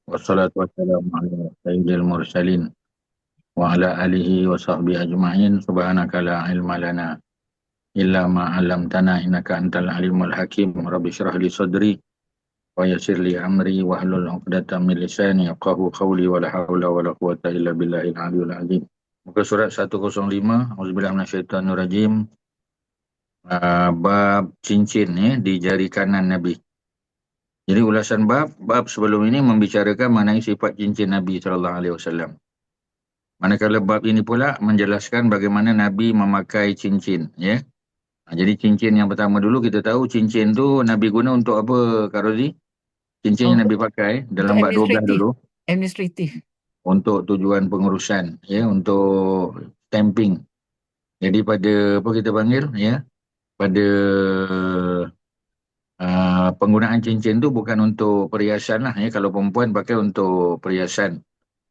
Wassalatu wassalamu ala sayyidil mursalin wa ala alihi wa sahbihi ajma'in. Subhanaka la ilma lana illa ma 'allamtana innaka antal alimul hakim. Rabbi shrah li sadri wa yassir li amri wahlul 'uqdatam min lisani yafqahu qawli wa la haula wa la quwwata illa billahil aliyyil azim. Muka surat 105, auzubillahi minasyaitonir rajim. Bab cincin di jari kanan Nabi. Jadi ulasan bab sebelum ini membicarakan mengenai sifat cincin Nabi sallallahu alaihi wasallam. Manakala bab ini pula menjelaskan bagaimana Nabi memakai cincin, ya. Jadi cincin yang pertama dulu kita tahu cincin tu Nabi guna untuk apa, Kak Rozi? Cincin yang Untuk Nabi pakai untuk dalam bab 12 administratif. dulu Administratif. untuk tujuan pengurusan, ya, untuk stamping. Jadi pada apa kita panggil, ya, pada penggunaan cincin tu bukan untuk perhiasan lah, ya. Kalau perempuan pakai untuk perhiasan,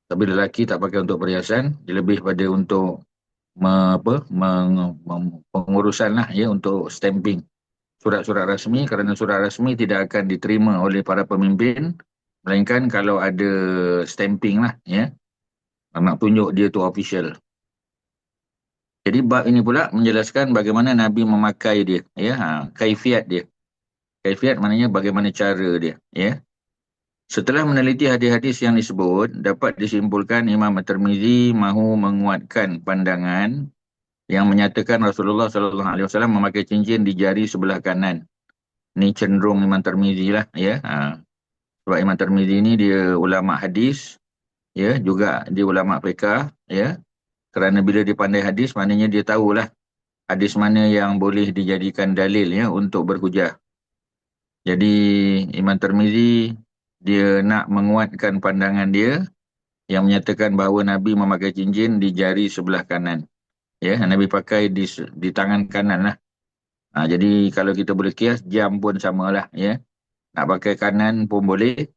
tapi lelaki tak pakai untuk perhiasan, dia lebih pada untuk pengurusan lah, ya, untuk stamping surat-surat rasmi, kerana surat rasmi tidak akan diterima oleh para pemimpin melainkan kalau ada stamping lah, ya, nak tunjuk dia tu official. Jadi bab ini pula menjelaskan bagaimana Nabi memakai dia, ya, kaifiat dia. Kaifiat maknanya bagaimana cara dia, ya. Setelah meneliti hadis-hadis yang disebut, dapat disimpulkan Imam At-Tirmizi mahu menguatkan pandangan yang menyatakan Rasulullah sallallahu alaihi wasallam memakai cincin di jari sebelah kanan. Ni cenderung Imam Tirmizi lah, ya. Sebab Imam Tirmizi ni dia ulama hadis, ya, juga dia ulama fiqh, ya. Kerana bila dia pandai hadis, maknanya dia tahulah hadis mana yang boleh dijadikan dalil, ya, untuk berhujah. Jadi Imam Tirmizi dia nak menguatkan pandangan dia yang menyatakan bahawa Nabi memakai cincin di jari sebelah kanan. Ya, Nabi pakai di tangan kanan lah. Jadi kalau kita boleh kias, jam pun samalah, ya. Nak pakai kanan pun boleh.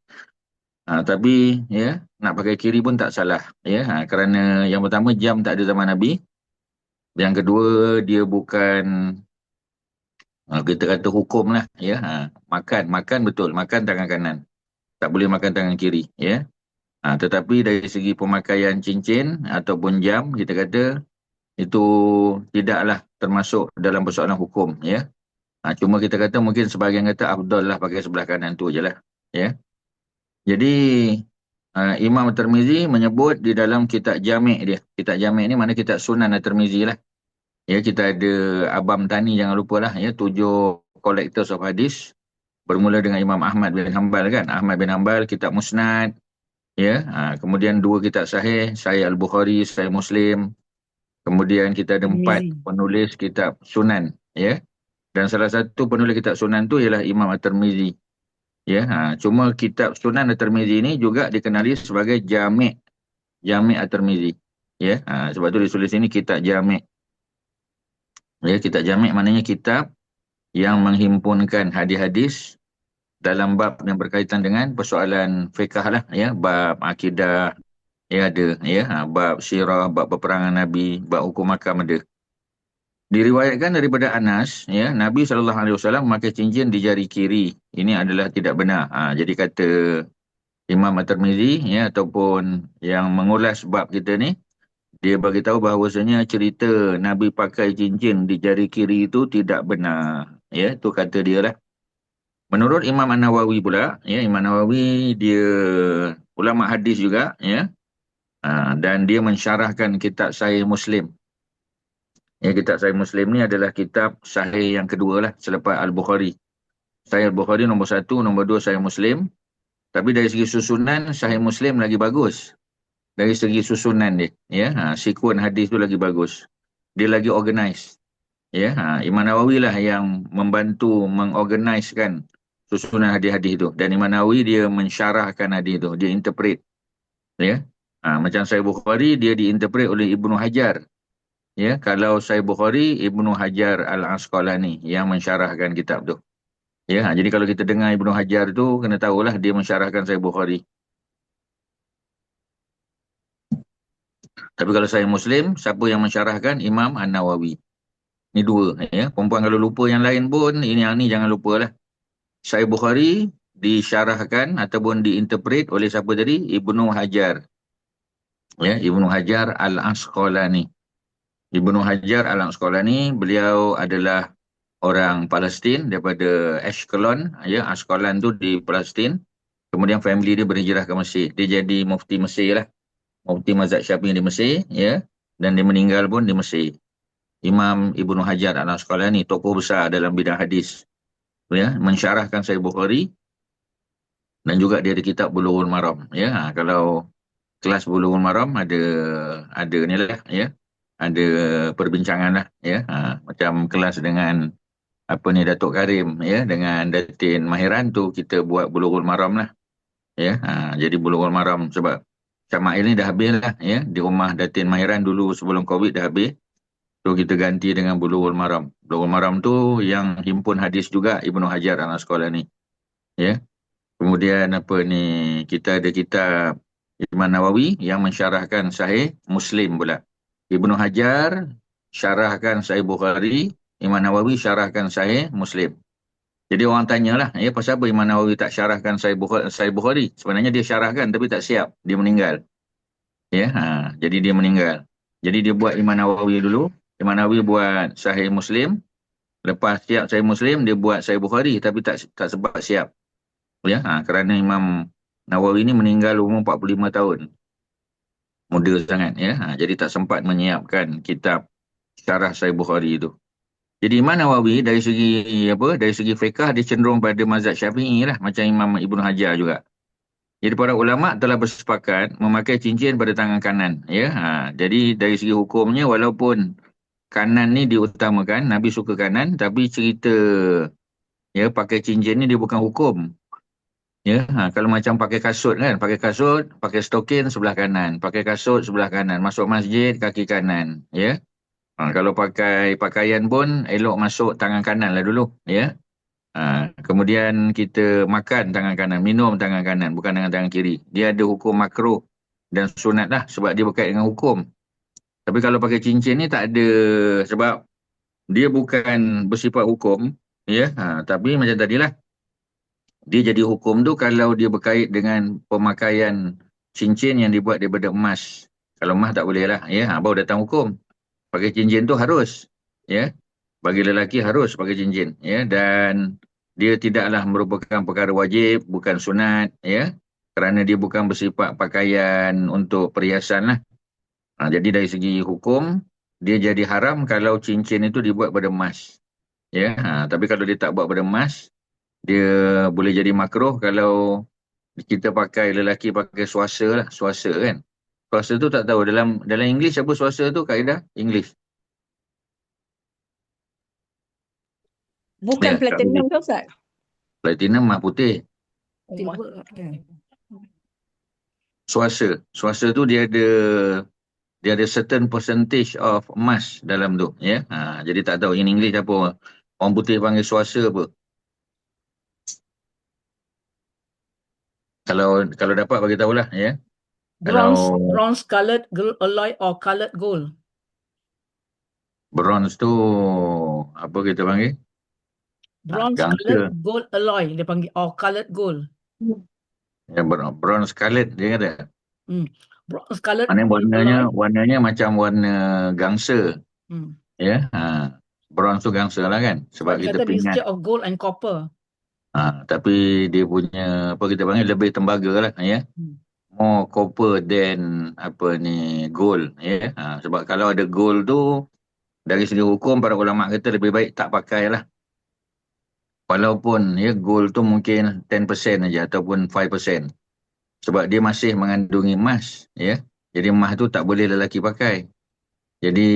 Tapi, ya, nak pakai kiri pun tak salah, ya. Kerana yang pertama jam tak ada zaman Nabi. Yang kedua dia bukan kita kata hukum lah, ya. Makan betul, makan tangan kanan. Tak boleh makan tangan kiri, ya. Tetapi dari segi pemakaian cincin ataupun jam, kita kata itu tidaklah termasuk dalam persoalan hukum, ya. Cuma kita kata mungkin sebahagian kata afdal lah pakai sebelah kanan tu je lah, ya. Jadi Imam Tirmizi menyebut di dalam kitab Jami' dia. Kitab Jami' ni mana kitab Sunan Tirmizi lah. Ya, kita ada Abam Tani, jangan lupa lah, ya, 7 collectors of hadis. Bermula dengan Imam Ahmad bin Hanbal kan. Ahmad bin Hanbal, kitab Musnad. Ya, kemudian 2 kitab sahih, Sahih Al-Bukhari, Sahih Muslim. Kemudian kita ada 4 Tirmizi. penulis kitab Sunan, ya. Dan salah satu penulis kitab Sunan tu ialah Imam At-Tirmizi. Ya, cuma kitab Sunan At-Tirmizi ini juga dikenali sebagai Jami' At-Tirmizi. Ya, sebab tu ditulis ini kitab Jami'. Ya, kitab Jami' maknanya kitab yang menghimpunkan hadis-hadis dalam bab yang berkaitan dengan persoalan fiqh lah, ya, bab akidah, ya, ada, ya, bab sirah, bab peperangan Nabi, bab hukum makam ada. Diriwayatkan daripada Anas, ya, Nabi SAW memakai cincin di jari kiri. Ini adalah tidak benar. Jadi kata Imam At-Tirmizi, ya, ataupun yang mengulas bab kita ni, dia bagi tahu bahawasanya cerita Nabi pakai cincin di jari kiri itu tidak benar. Ya, itu kata dia lah. Menurut Imam An-Nawawi pula, ya, Imam Nawawi dia ulama hadis juga, ya. Dan dia mensyarahkan kitab Sahih Muslim. Ya, kitab Sahih Muslim ni adalah kitab sahih yang kedua lah selepas Al-Bukhari. Sahih Al-Bukhari nombor 1, nombor 2 Sahih Muslim. Tapi dari segi susunan, Sahih Muslim lagi bagus. Dari segi susunan dia, ya, sekuen hadis tu lagi bagus. Dia lagi organize. Ya, Imam Nawawi lah yang membantu mengorganizekan susunan hadis-hadis tu. Dan Imam Nawawi dia mensyarahkan hadis tu, dia interpret. Ya. Macam Sahih Bukhari dia diinterpret oleh Ibnu Hajar. Ya, kalau Sahih Bukhari, Ibnu Hajar Al-Asqalani yang mensyarahkan kitab tu. Ya, jadi kalau kita dengar Ibnu Hajar tu, kena tahulah dia mensyarahkan Sahih Bukhari. Tapi kalau Sahih Muslim, siapa yang mensyarahkan? Imam An-Nawawi. Ni 2. Ya. Perempuan kalau lupa yang lain pun, ini yang ni jangan lupalah. Sahih Bukhari, disyarahkan ataupun diinterpret oleh siapa tadi? Ibnu Hajar. Ya, Ibnu Hajar Al-Asqalani. Ibnu Hajar Al-Asqalani, beliau adalah orang Palestin daripada Ashkelon, ya, Asqalan tu di Palestin. Kemudian family dia berhijrah ke Mesir. Dia jadi mufti Mesir lah. Mufti mazhab Syafi'i di Mesir, ya. Dan dia meninggal pun di Mesir. Imam Ibnu Hajar Al-Asqalani, tokoh besar dalam bidang hadis. Ya, mensyarahkan Sahih Bukhari dan juga dia ada kitab Bulughul Maram, ya. Kalau kelas Bulughul Maram ada ni lah, ya. Ada perbincangan lah, ya. Macam kelas dengan apa ni Datuk Karim, ya, dengan Datin Mahiran tu kita buat Bulughul Maram lah, ya. Jadi Bulughul Maram sebab Syama'il ni dah habis lah, ya. Di rumah Datin Mahiran dulu sebelum Covid dah habis. So kita ganti dengan Bulughul Maram. Bulughul Maram tu yang himpun hadis juga Ibnu Hajar Al-Asqalani, ya. Kemudian apa ni, kita ada kitab Imam Nawawi yang mensyarahkan Sahih Muslim pula. Ibnu Hajar syarahkan Sahih Bukhari, Imam Nawawi syarahkan Sahih Muslim. Jadi orang tanyalah, ya, pasal apa Imam Nawawi tak syarahkan Sahih Bukhari? Sebenarnya dia syarahkan tapi tak siap, dia meninggal. Ya, jadi dia meninggal. Jadi dia buat Imam Nawawi dulu. Imam Nawawi buat Sahih Muslim. Lepas siap Sahih Muslim, dia buat Sahih Bukhari tapi tak sempat siap. Ya, kerana Imam Nawawi ni meninggal umur 45 tahun. Muda sangat, ya. Jadi tak sempat menyiapkan kitab syarah Sahih Bukhari itu. Jadi Imam Nawawi dari segi fiqh dia cenderung pada mazhab Syafi'i lah, macam Imam Ibnu Hajar juga. Jadi para ulama telah bersepakat memakai cincin pada tangan kanan, ya. Jadi dari segi hukumnya, walaupun kanan ni diutamakan, Nabi suka kanan, tapi cerita, ya, pakai cincin ni dia bukan hukum. Ya, kalau macam pakai kasut kan, pakai stokin sebelah kanan, pakai kasut sebelah kanan, masuk masjid kaki kanan, ya. Kalau pakai pakaian pun elok masuk tangan kanan lah dulu, ya. Kemudian kita makan tangan kanan, minum tangan kanan, bukan dengan tangan kiri. Dia ada hukum makruh dan sunat lah sebab dia berkait dengan hukum. Tapi kalau pakai cincin ni tak ada, sebab dia bukan bersifat hukum, ya. Tapi macam tadilah, dia jadi hukum tu kalau dia berkait dengan pemakaian cincin yang dibuat daripada emas. Kalau emas tak boleh lah, ya. Baru datang hukum. Pakai cincin tu harus, ya. Bagi lelaki harus pakai cincin, ya. Dan dia tidaklah merupakan perkara wajib, bukan sunat, ya. Kerana dia bukan bersifat pakaian untuk perhiasan lah. Jadi dari segi hukum, dia jadi haram kalau cincin itu dibuat pada emas, ya. Tapi kalau dia tak buat pada emas, dia boleh jadi makruh kalau kita pakai, lelaki pakai swasa lah, swasa kan. Swasa tu tak tahu, dalam English apa swasa tu, kaedah English. Bukan Ya, platinum ke Ustaz? platinum mah putih. Silver. Swasa tu dia ada certain percentage of emas dalam tu, ya. Jadi tak tahu in English apa orang putih panggil swasa apa. Kalau dapat bagi tahulah, ya. Bronze colored gold alloy or colored gold. Bronze tu apa kita panggil? Bronze colored gold alloy dia panggil, or colored gold. Ya, bronze colored dia kata. Bronze colored Warnanya macam warna gangsa. Ya, bronze tu gangsa lah kan, sebab kita pingat. Instead of gold and copper. Tapi dia punya apa kita panggil lebih tembaga lah, ya. More copper than apa ni gold, ya. Sebab kalau ada gold tu dari segi hukum para ulama kata lebih baik tak pakai lah. Walaupun ya gold tu mungkin 10% aja ataupun 5%. Sebab dia masih mengandungi emas, ya. Jadi emas tu tak boleh lelaki pakai. Jadi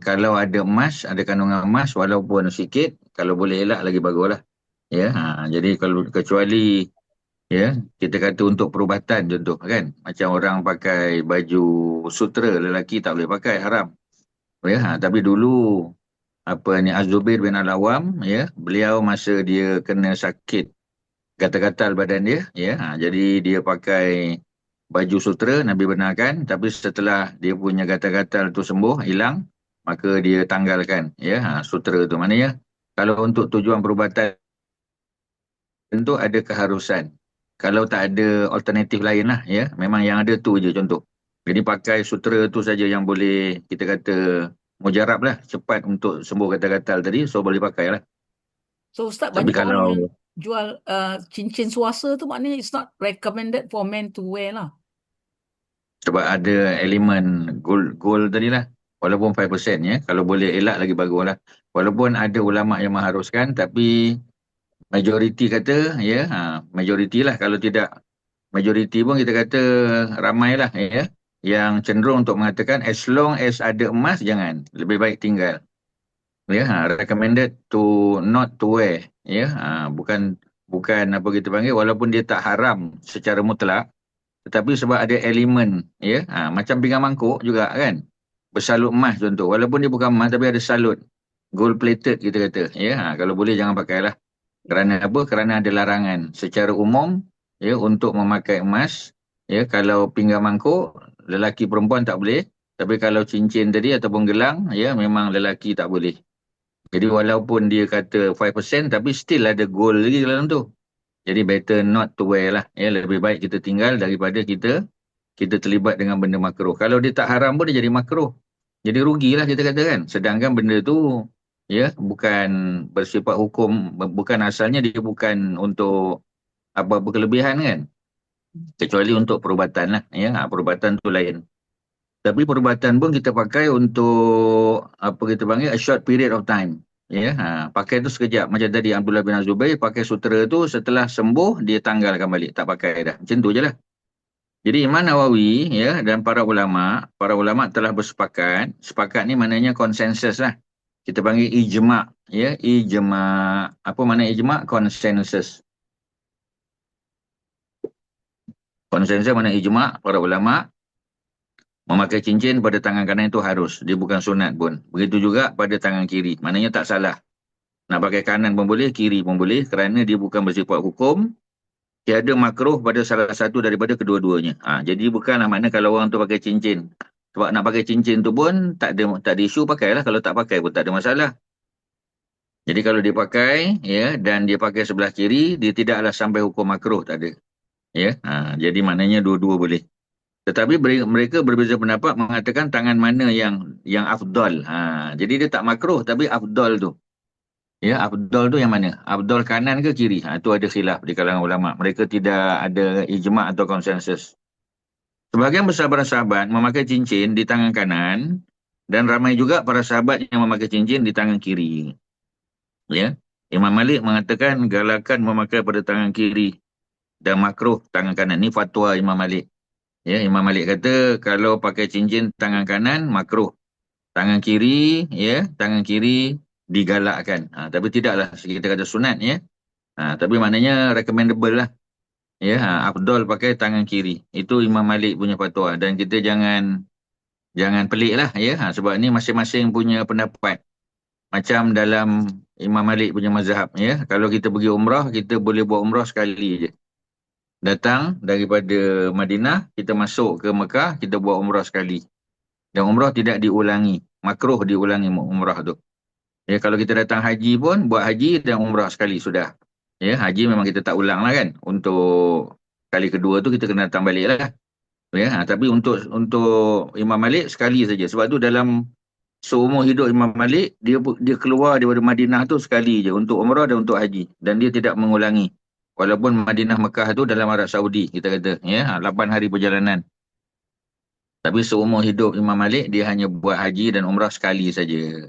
kalau ada emas, ada kandungan emas walaupun sikit, kalau boleh elak lagi baguslah. Ya, jadi kalau kecuali, ya, kita kata untuk perubatan contoh kan, macam orang pakai baju sutera, lelaki tak boleh pakai, haram. Ya, tapi dulu apa ni Az-Zubair bin Al-Awwam, ya, beliau masa dia kena sakit gatal-gatal badan dia, ya, jadi dia pakai baju sutera, Nabi benarkan, tapi setelah dia punya gatal-gatal tu sembuh, hilang, maka dia tanggalkan, ya, sutera tu. Maknanya kalau untuk tujuan perubatan tentu ada keharusan. Kalau tak ada alternatif lain lah, ya, memang yang ada tu je contoh. Jadi pakai sutera tu saja yang boleh kita kata mujarab lah, cepat untuk sembuh gatal-gatal tadi, so boleh pakai lah. So Ustaz, Tapi banyak orang kalau yang jual cincin suasa tu, maknanya it's not recommended for men to wear lah. sebab ada elemen gold tadi lah, walaupun 5% ya, kalau boleh elak lagi bagus lah. Walaupun ada ulama yang mengharuskan, tapi majoriti kata, ya, majoriti lah, kalau tidak majoriti pun kita kata ramai lah, ya, yang cenderung untuk mengatakan as long as ada emas, jangan, lebih baik tinggal. Ya, recommended to not to wear. Ya, bukan bukan apa kita panggil, walaupun dia tak haram secara mutlak, tetapi sebab ada elemen, ya, macam pinggan mangkuk juga kan, bersalut emas contoh, walaupun dia bukan emas tapi ada salut gold plated kita kata, ya, kalau boleh jangan pakailah. Kerana apa? Kerana ada larangan secara umum, ya, untuk memakai emas. Ya, kalau pinggan mangkuk lelaki perempuan tak boleh, tapi kalau cincin tadi ataupun gelang, ya, memang lelaki tak boleh. Jadi walaupun dia kata 5%, tapi still ada gold lagi dalam tu. Jadi better not to wear lah. Ya, lebih baik kita tinggal daripada kita terlibat dengan benda makruh. Kalau dia tak haram pun dia jadi makruh. Jadi rugilah kita kata kan. Sedangkan benda tu, ya, bukan bersifat hukum, bukan asalnya, dia bukan untuk apa-apa kelebihan kan. Kecuali untuk perubatan lah. Ya, perubatan tu lain. Tapi perubatan pun kita pakai untuk apa kita panggil a short period of time. Ya, pakai tu sekejap. Macam tadi Abdullah bin Zubair pakai sutera tu, setelah sembuh dia tanggalkan balik, tak pakai dah. Macam tu je lah. Jadi Imam Nawawi, ya, dan para ulama telah bersepakat. Sepakat ni maknanya konsensus lah. Kita panggil ijma', ya, ijma'. Apa makna ijma'? Konsensus. Konsensus makna ijma', para ulama memakai cincin pada tangan kanan itu harus. Dia bukan sunat pun. Begitu juga pada tangan kiri. Maknanya tak salah. Nak pakai kanan pun boleh, kiri pun boleh, kerana dia bukan bersifat hukum. Tiada makruh pada salah satu daripada kedua-duanya. Jadi bukanlah makna kalau orang tu pakai cincin. Sebab nak pakai cincin tu pun tak ada isu, pakailah. Kalau tak pakai pun tak ada masalah. Jadi kalau dia pakai, ya, dan dia pakai sebelah kiri, dia tidaklah sampai hukum makruh, tak ada. Ya, jadi maknanya dua-dua boleh. Tetapi mereka berbeza pendapat mengatakan tangan mana yang afdal. Jadi dia tak makruh tapi afdal tu. Ya, afdal tu yang mana? Afdal kanan ke kiri? Itu ada khilaf di kalangan ulama. Mereka tidak ada ijma' atau konsensus. Sebagian besar para sahabat memakai cincin di tangan kanan, dan ramai juga para sahabat yang memakai cincin di tangan kiri. Ya, Imam Malik mengatakan galakan memakai pada tangan kiri dan makruh tangan kanan. Ini fatwa Imam Malik. Ya, Imam Malik kata kalau pakai cincin tangan kanan makruh. Tangan kiri, ya, tangan kiri digalakkan. Tapi tidaklah kita kata sunat, ya. Tapi maknanya recommendable lah. Ya, afdal pakai tangan kiri. Itu Imam Malik punya fatwa, dan kita jangan pelik lah, ya. Sebab ni masing-masing punya pendapat. Macam dalam Imam Malik punya mazhab, ya. Kalau kita pergi umrah, kita boleh buat umrah sekali je. Datang daripada Madinah, kita masuk ke Mekah, kita buat umrah sekali. Dan umrah tidak diulangi. Makruh diulangi umrah tu. Ya, kalau kita datang haji pun, buat haji dan umrah sekali sudah. Ya, haji memang kita tak ulang lah kan. Untuk kali kedua tu kita kena datang balik lah. Ya, tapi untuk Imam Malik sekali saja. Sebab tu dalam seumur hidup Imam Malik, dia keluar daripada Madinah tu sekali je untuk umrah dan untuk haji. Dan dia tidak mengulangi. Walaupun Madinah Mekah tu dalam Arab Saudi, kita kata. Ya, 8 hari perjalanan. Tapi seumur hidup Imam Malik, dia hanya buat haji dan umrah sekali saja.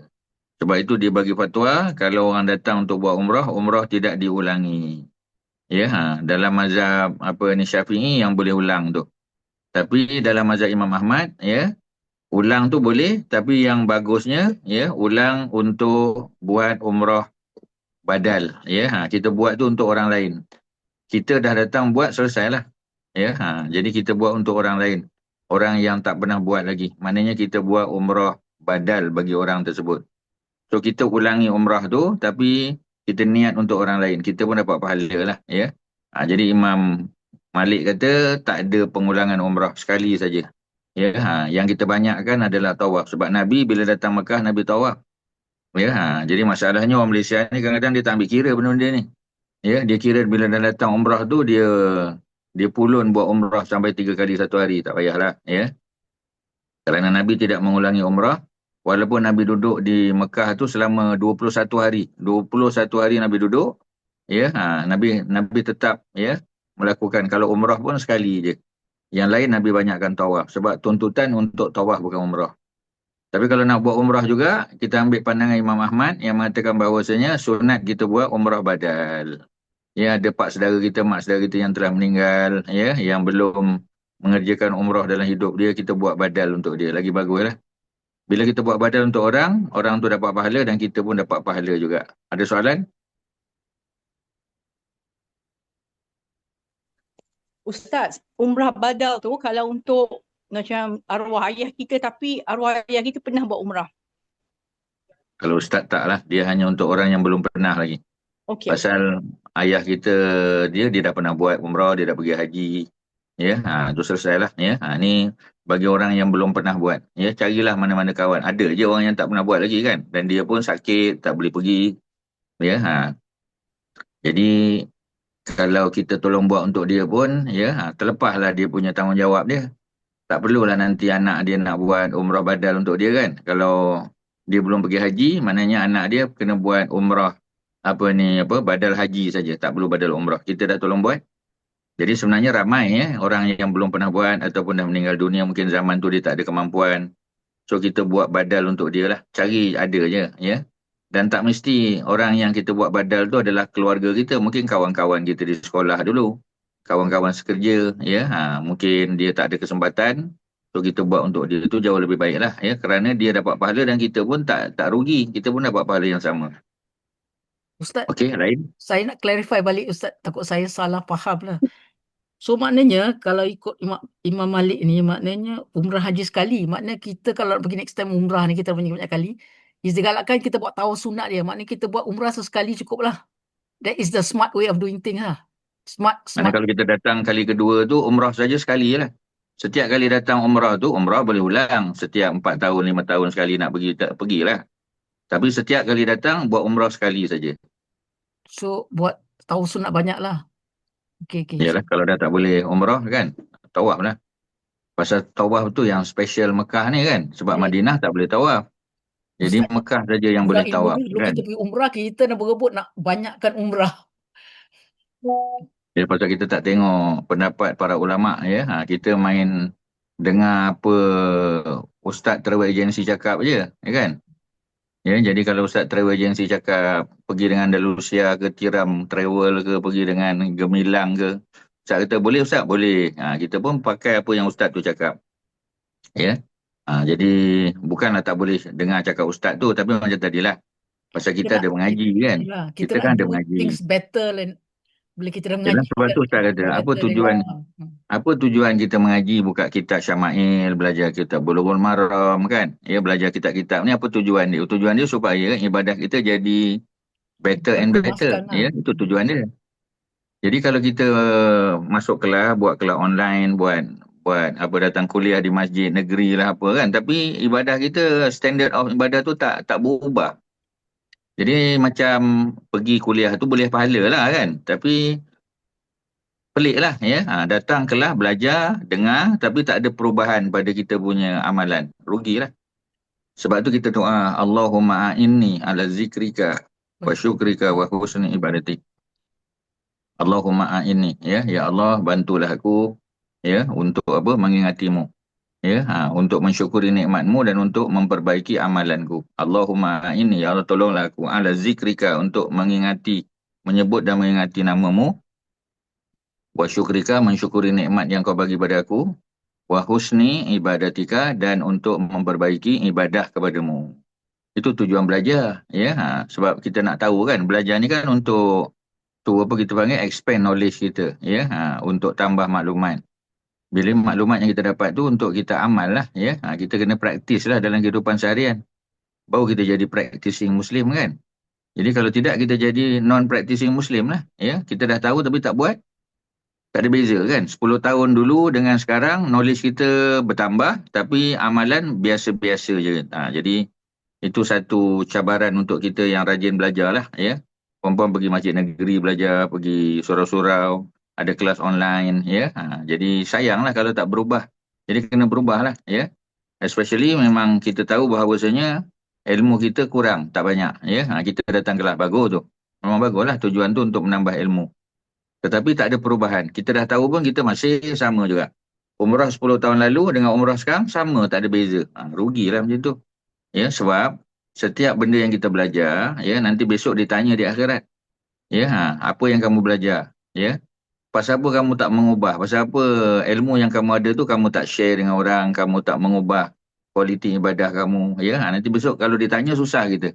Sebab itu dia bagi fatwa, kalau orang datang untuk buat umrah, umrah tidak diulangi. Ya, dalam mazhab Syafi'i yang boleh ulang tu. Tapi dalam mazhab Imam Ahmad, ya, ulang tu boleh, tapi yang bagusnya, ya, ulang untuk buat umrah badal. Ya, kita buat tu untuk orang lain. Kita dah datang buat, selesailah. Ya, jadi kita buat untuk orang lain. Orang yang tak pernah buat lagi. Maknanya kita buat umrah badal bagi orang tersebut. So kita ulangi umrah tu, tapi kita niat untuk orang lain. Kita pun dapat pahala lah, ya. Jadi Imam Malik kata tak ada pengulangan umrah, sekali saja. Ya, yang kita banyakkan adalah tawaf. Sebab Nabi bila datang Mekah, Nabi tawaf. Ya, jadi masalahnya orang Malaysia ni kadang-kadang dia tak ambil kira benda-benda ni. Ya, dia kira bila dah datang umrah tu dia pulun buat umrah sampai 3 kali satu hari, tak payahlah, ya. Kerana Nabi tidak mengulangi umrah, walaupun Nabi duduk di Mekah tu selama 21 hari. 21 hari Nabi duduk, ya, Nabi Nabi tetap, ya, melakukan, kalau umrah pun sekali je. Yang lain Nabi banyakkan tawaf sebab tuntutan untuk tawaf bukan umrah. Tapi kalau nak buat umrah juga, kita ambil pandangan Imam Ahmad yang mengatakan bahawasanya sunat kita buat umrah badal. Ya, ada pak saudara kita, mak saudara kita yang telah meninggal, ya, yang belum mengerjakan umrah dalam hidup dia, kita buat badal untuk dia. Lagi baguslah. Bila kita buat badal untuk orang, orang tu dapat pahala dan kita pun dapat pahala juga. Ada soalan? Ustaz, umrah badal tu kalau untuk macam arwah ayah kita, tapi arwah ayah kita pernah buat umrah. Kalau ustaz tak lah, dia hanya untuk orang yang belum pernah lagi. Okey. Pasal ayah kita, dia dah pernah buat umrah, dia dah pergi haji. Ya, itu selesai lah. Ya, ni bagi orang yang belum pernah buat. Ya, carilah mana-mana kawan. Ada je orang yang tak pernah buat lagi kan. Dan dia pun sakit, tak boleh pergi. Ya, jadi kalau kita tolong buat untuk dia pun, ya, terlepaslah dia punya tanggungjawab dia. Tak perlulah nanti anak dia nak buat umrah badal untuk dia kan. Kalau dia belum pergi haji, maknanya anak dia kena buat umrah badal haji saja. Tak perlu badal umrah. Kita dah tolong buat. Jadi sebenarnya ramai orang yang belum pernah buat ataupun dah meninggal dunia, mungkin zaman tu dia tak ada kemampuan. So kita buat badal untuk dia lah. Cari ada je, ya. Dan tak mesti orang yang kita buat badal tu adalah keluarga kita. Mungkin kawan-kawan kita di sekolah dulu. Kawan-kawan sekerja, ya. Mungkin dia tak ada kesempatan. So kita buat untuk dia tu jauh lebih baik lah, ya. Kerana dia dapat pahala dan kita pun tak rugi. Kita pun dapat pahala yang sama. Ustaz, Okey, lain. saya nak clarify balik Ustaz, takut saya salah faham lah. So maknanya kalau ikut Imam Malik ni, maknanya umrah haji sekali. Maknanya kita kalau nak pergi next time umrah ni, kita punya banyak kali, digalakkan kita buat tawaf sunat dia. Maknanya kita buat umrah sesekali cukup lah. That is the smart way of doing things lah. Mana Smart. kalau kita datang kali kedua tu, umrah saja sekali lah. Setiap kali datang umrah tu, umrah boleh ulang. Setiap 4 tahun, 5 tahun sekali nak pergi, tak pergilah. Tapi setiap kali datang, buat umrah sekali saja. So buat tawaf sunat banyak lah. Okay. Yalah, kalau dah tak boleh umrah kan, tawaf lah. Pasal tawaf tu yang special Mekah ni kan. Sebab Madinah tak boleh tawaf. Jadi Ustaz, Mekah saja yang boleh ilmu tawaf ni, dulu kan. kita pergi umrah, kita nak berebut nak banyakkan umrah. Jadi pasal kita tak tengok pendapat para ulama' ya. Kita main dengar apa Ustaz Travel Agency cakap je, ya kan? Ya, jadi kalau Ustaz Travel Agency cakap pergi dengan Dalusia ke Tiram Travel ke, pergi dengan Gemilang ke, Ustaz kata boleh Ustaz, boleh. Kita pun pakai apa yang Ustaz tu cakap. Ya. Jadi bukanlah tak boleh dengar cakap Ustaz tu, tapi macam tadilah. Pasal kita ada mengaji kan. Kita Kita kan nak ada do mengaji. things better bila kita dah Yalah, mengaji. sebab tu Ustaz kata, apa tujuan kita mengaji, buka kitab Syama'il, belajar kitab Bulughul Maram kan. Ya, belajar kitab-kitab ni apa tujuan dia? Tujuan dia supaya ibadah kita jadi better and better. Ya, itu tujuan dia. Jadi kalau kita masuk kelas, buat kelas online, buat datang kuliah di masjid negeri lah apa kan, tapi ibadah kita, standard of ibadah tu tak berubah. Jadi macam pergi kuliah tu boleh pahala lah kan, tapi pelik lah ya. Datang kelas, belajar, dengar, tapi tak ada perubahan pada kita punya amalan. Rugilah. Sebab tu kita doa, Allahumma a'inni ala zikrika wa syukrika wa husni ibadatik. Allahumma a'inni, ya Allah, bantulah aku ya untuk apa? Mengingatimu. Ya, untuk mensyukuri nikmatmu dan untuk memperbaiki amalanku. Allahumma a'inni, ya Allah, tolonglah aku ala zikrika, untuk menyebut dan mengingati namamu. Wa syukrika, mensyukuri nikmat yang kau bagi pada aku. Wa husni ibadatika, dan untuk memperbaiki ibadah kepadamu. Itu tujuan belajar, ya. Sebab kita nak tahu kan, belajar ni kan untuk apa kita panggil, expand knowledge kita, ya. Untuk tambah maklumat. Bila maklumat yang kita dapat tu untuk kita amal lah, ya. Kita kena praktis lah dalam kehidupan seharian. Baru kita jadi practicing Muslim kan. Jadi kalau tidak, kita jadi non-practicing Muslim lah, ya. Kita dah tahu tapi tak buat. Tak ada beza kan. 10 tahun dulu dengan sekarang, knowledge kita bertambah, tapi amalan biasa-biasa je. Jadi, itu satu cabaran untuk kita yang rajin belajar lah, ya. Perempuan pergi masjid negeri belajar, pergi surau-surau, ada kelas online, ya. Jadi sayanglah kalau tak berubah. Jadi kena berubah lah, ya. Especially memang kita tahu bahawasanya ilmu kita kurang, tak banyak, ya. Kita datang kelas bagus tu. Memang baguslah tujuan tu untuk menambah ilmu. Tetapi tak ada perubahan. Kita dah tahu pun kita masih sama juga. Umrah 10 tahun lalu dengan umrah sekarang sama, tak ada beza. Rugilah macam tu. Ya, sebab setiap benda yang kita belajar, ya, nanti besok ditanya di akhirat. Ya, apa yang kamu belajar? Ya, pasal apa kamu tak mengubah? Pasal apa ilmu yang kamu ada tu kamu tak share dengan orang, kamu tak mengubah kualiti ibadah kamu? Ya, nanti besok kalau ditanya susah kita.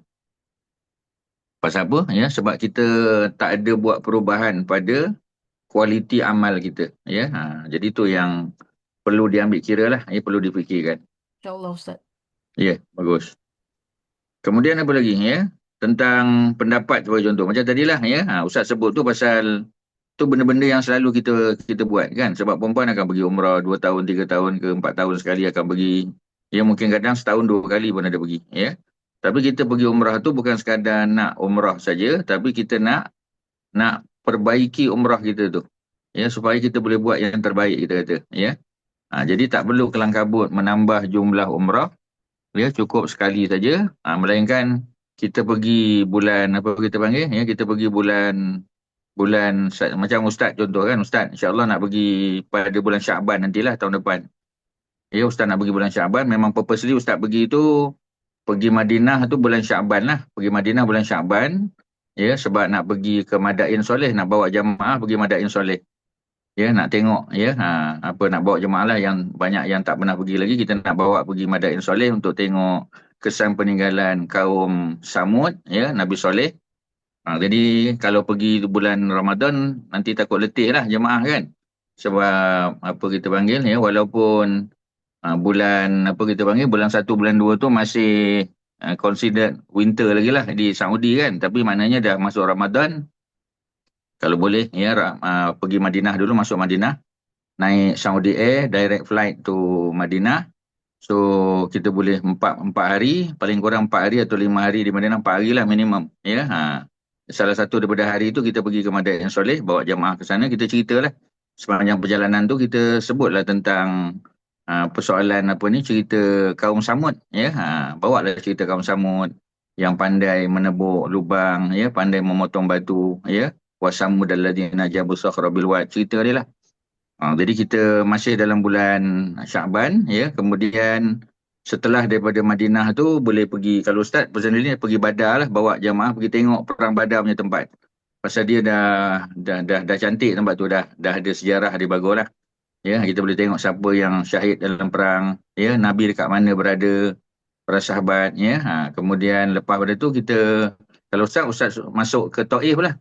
Pasal apa? Ya, sebab kita tak ada buat perubahan pada kualiti amal kita. Ya, jadi tu yang perlu diambil kira lah, ya, perlu difikirkan. InsyaAllah Ustaz. Ya, bagus. Kemudian apa lagi, ya? Tentang pendapat sebagai contoh. Macam tadilah, ya. Ustaz sebut tu pasal tu benda-benda yang selalu kita buat kan. Sebab perempuan akan pergi umrah 2 tahun, 3 tahun ke 4 tahun sekali akan pergi. Ya, mungkin kadang setahun 2 kali pun ada pergi, ya. Tapi kita pergi umrah tu bukan sekadar nak umrah saja, tapi kita nak perbaiki umrah kita tu. Ya, supaya kita boleh buat yang terbaik, kita kata, ya. Jadi tak perlu kelang kabut menambah jumlah umrah. Ya, cukup sekali saja. Melainkan kita pergi bulan apa kita panggil, ya, kita pergi bulan macam Ustaz contoh kan, Ustaz insya-Allah nak pergi pada bulan Syaban nantilah tahun depan. Ya, Ustaz nak pergi bulan Syaban, memang purposely Ustaz pergi tu pergi Madinah tu bulan Syaban lah. Pergi Madinah bulan Syaban, ya, sebab nak pergi ke Madain Soleh, nak bawa jamaah pergi Madain Soleh. Ya, nak tengok, ya, apa nak bawa jemaah lah yang banyak yang tak pernah pergi lagi, kita nak bawa pergi Madain Soleh untuk tengok kesan peninggalan kaum Samud, ya, Nabi Soleh. Jadi kalau pergi bulan Ramadan nanti takut letih lah jemaah kan. Sebab apa kita panggil, ya, walaupun bulan apa kita panggil bulan 1 bulan 2 tu masih considered winter lagi lah di Saudi kan, tapi maknanya dah masuk Ramadan. Kalau boleh, ya, pergi Madinah dulu, masuk Madinah, naik Saudi Air, direct flight to Madinah. So, kita boleh 4 hari, paling kurang 4 hari atau 5 hari di Madinah, 4 hari lah minimum. Ya, salah satu daripada hari itu kita pergi ke Madain Soleh, bawa jamaah ke sana, kita ceritalah. Sepanjang perjalanan tu kita sebutlah tentang persoalan apa ni, cerita kaum Samud. Ya, bawa lah cerita kaum Samud yang pandai menebuk lubang, ya, pandai memotong batu, ya. Wasamud alladhina jabu sakhra bil wad, cerita dia lah. Jadi kita masih dalam bulan Syaban, ya. Kemudian setelah daripada Madinah tu boleh pergi, kalau Ustaz personally pergi Badar lah, bawa jamaah pergi tengok perang Badar punya tempat. Pasal dia dah cantik tempat tu, dah ada sejarah, dia bagus lah. Ya, kita boleh tengok siapa yang syahid dalam perang, ya, Nabi dekat mana berada, para sahabat, ya. Kemudian lepas pada tu kita, kalau Ustaz masuk ke Taif lah.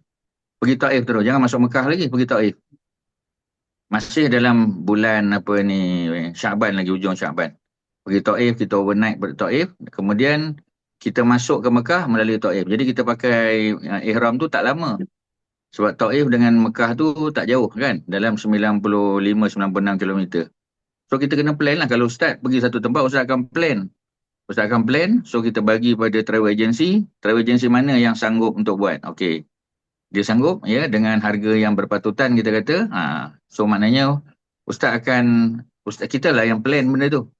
Pergi Taif terus, jangan masuk Mekah lagi, pergi Taif. Masih dalam bulan apa ni, Syaban lagi, ujung Syaban. Pergi Taif, kita overnight pada Taif, kemudian kita masuk ke Mekah melalui Taif. Jadi kita pakai ihram tu tak lama. Sebab Taif dengan Mekah tu tak jauh kan, dalam 95-96 km. So kita kena plan lah. Kalau Ustaz pergi satu tempat, Ustaz akan plan. So kita bagi pada travel agency mana yang sanggup untuk buat. Okey. Dia sanggup, ya, dengan harga yang berpatutan, kita kata. So maknanya Ustaz kita lah yang plan benda tu.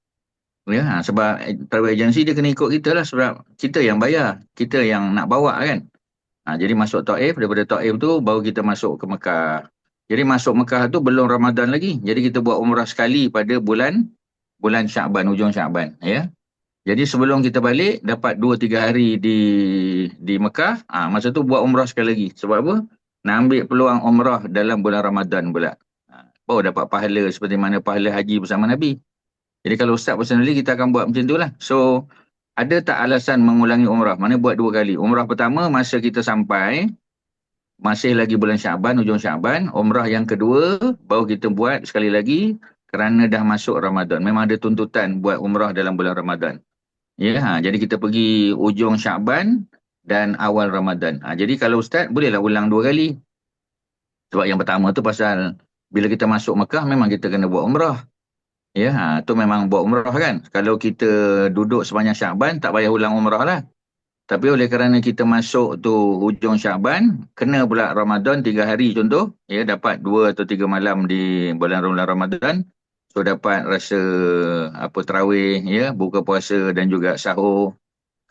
Ya, sebab travel agency dia kena ikut kita lah, sebab kita yang bayar, kita yang nak bawa kan. Jadi masuk Taif, daripada Taif tu baru kita masuk ke Mekah. Jadi masuk Mekah tu belum Ramadan lagi. Jadi kita buat umrah sekali pada bulan Syaban, ujung Syaban, ya. Jadi sebelum kita balik, dapat 2-3 hari di Mekah, masa tu buat umrah sekali lagi. Sebab apa? Nak ambil peluang umrah dalam bulan Ramadan pula. Baru dapat pahala seperti mana pahala haji bersama Nabi. Jadi kalau Ustaz personally, kita akan buat macam tu lah. So, ada tak alasan mengulangi umrah? Mana buat 2 kali. Umrah pertama, masa kita sampai, masih lagi bulan Syaban, ujung Syaban. Umrah yang kedua, baru kita buat sekali lagi, kerana dah masuk Ramadan. Memang ada tuntutan buat umrah dalam bulan Ramadan. Ya, jadi kita pergi ujung Syaban dan awal Ramadan. Jadi kalau Ustaz, bolehlah ulang 2 kali. Sebab yang pertama tu pasal bila kita masuk Mekah, memang kita kena buat umrah. Ya, tu memang buat umrah kan. Kalau kita duduk sepanjang Syaban, tak payah ulang umrah lah. Tapi oleh kerana kita masuk tu hujung Syaban, kena pula Ramadan 3 hari contoh, ya, dapat 2 atau 3 malam di bulan Ramadan. So dapat rasa tarawih, ya, buka puasa dan juga sahur.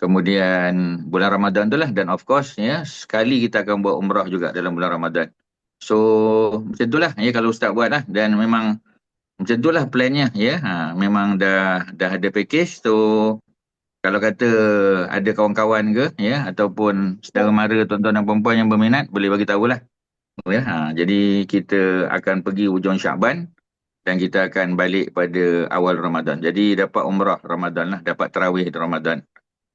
Kemudian bulan Ramadan tu lah, dan of course, ya, sekali kita akan buat umrah juga dalam bulan Ramadan. So macam tu lah, ya, kalau Ustaz buat lah, dan memang macam tu lah plannya, ya. Memang dah ada package. So kalau kata ada kawan-kawan ke, ya, ataupun saudara mara tuan-tuan dan perempuan yang berminat, boleh bagi tahulah, ya. Jadi kita akan pergi hujung Syaban dan kita akan balik pada awal Ramadan. Jadi dapat umrah Ramadan lah, dapat tarawih Ramadan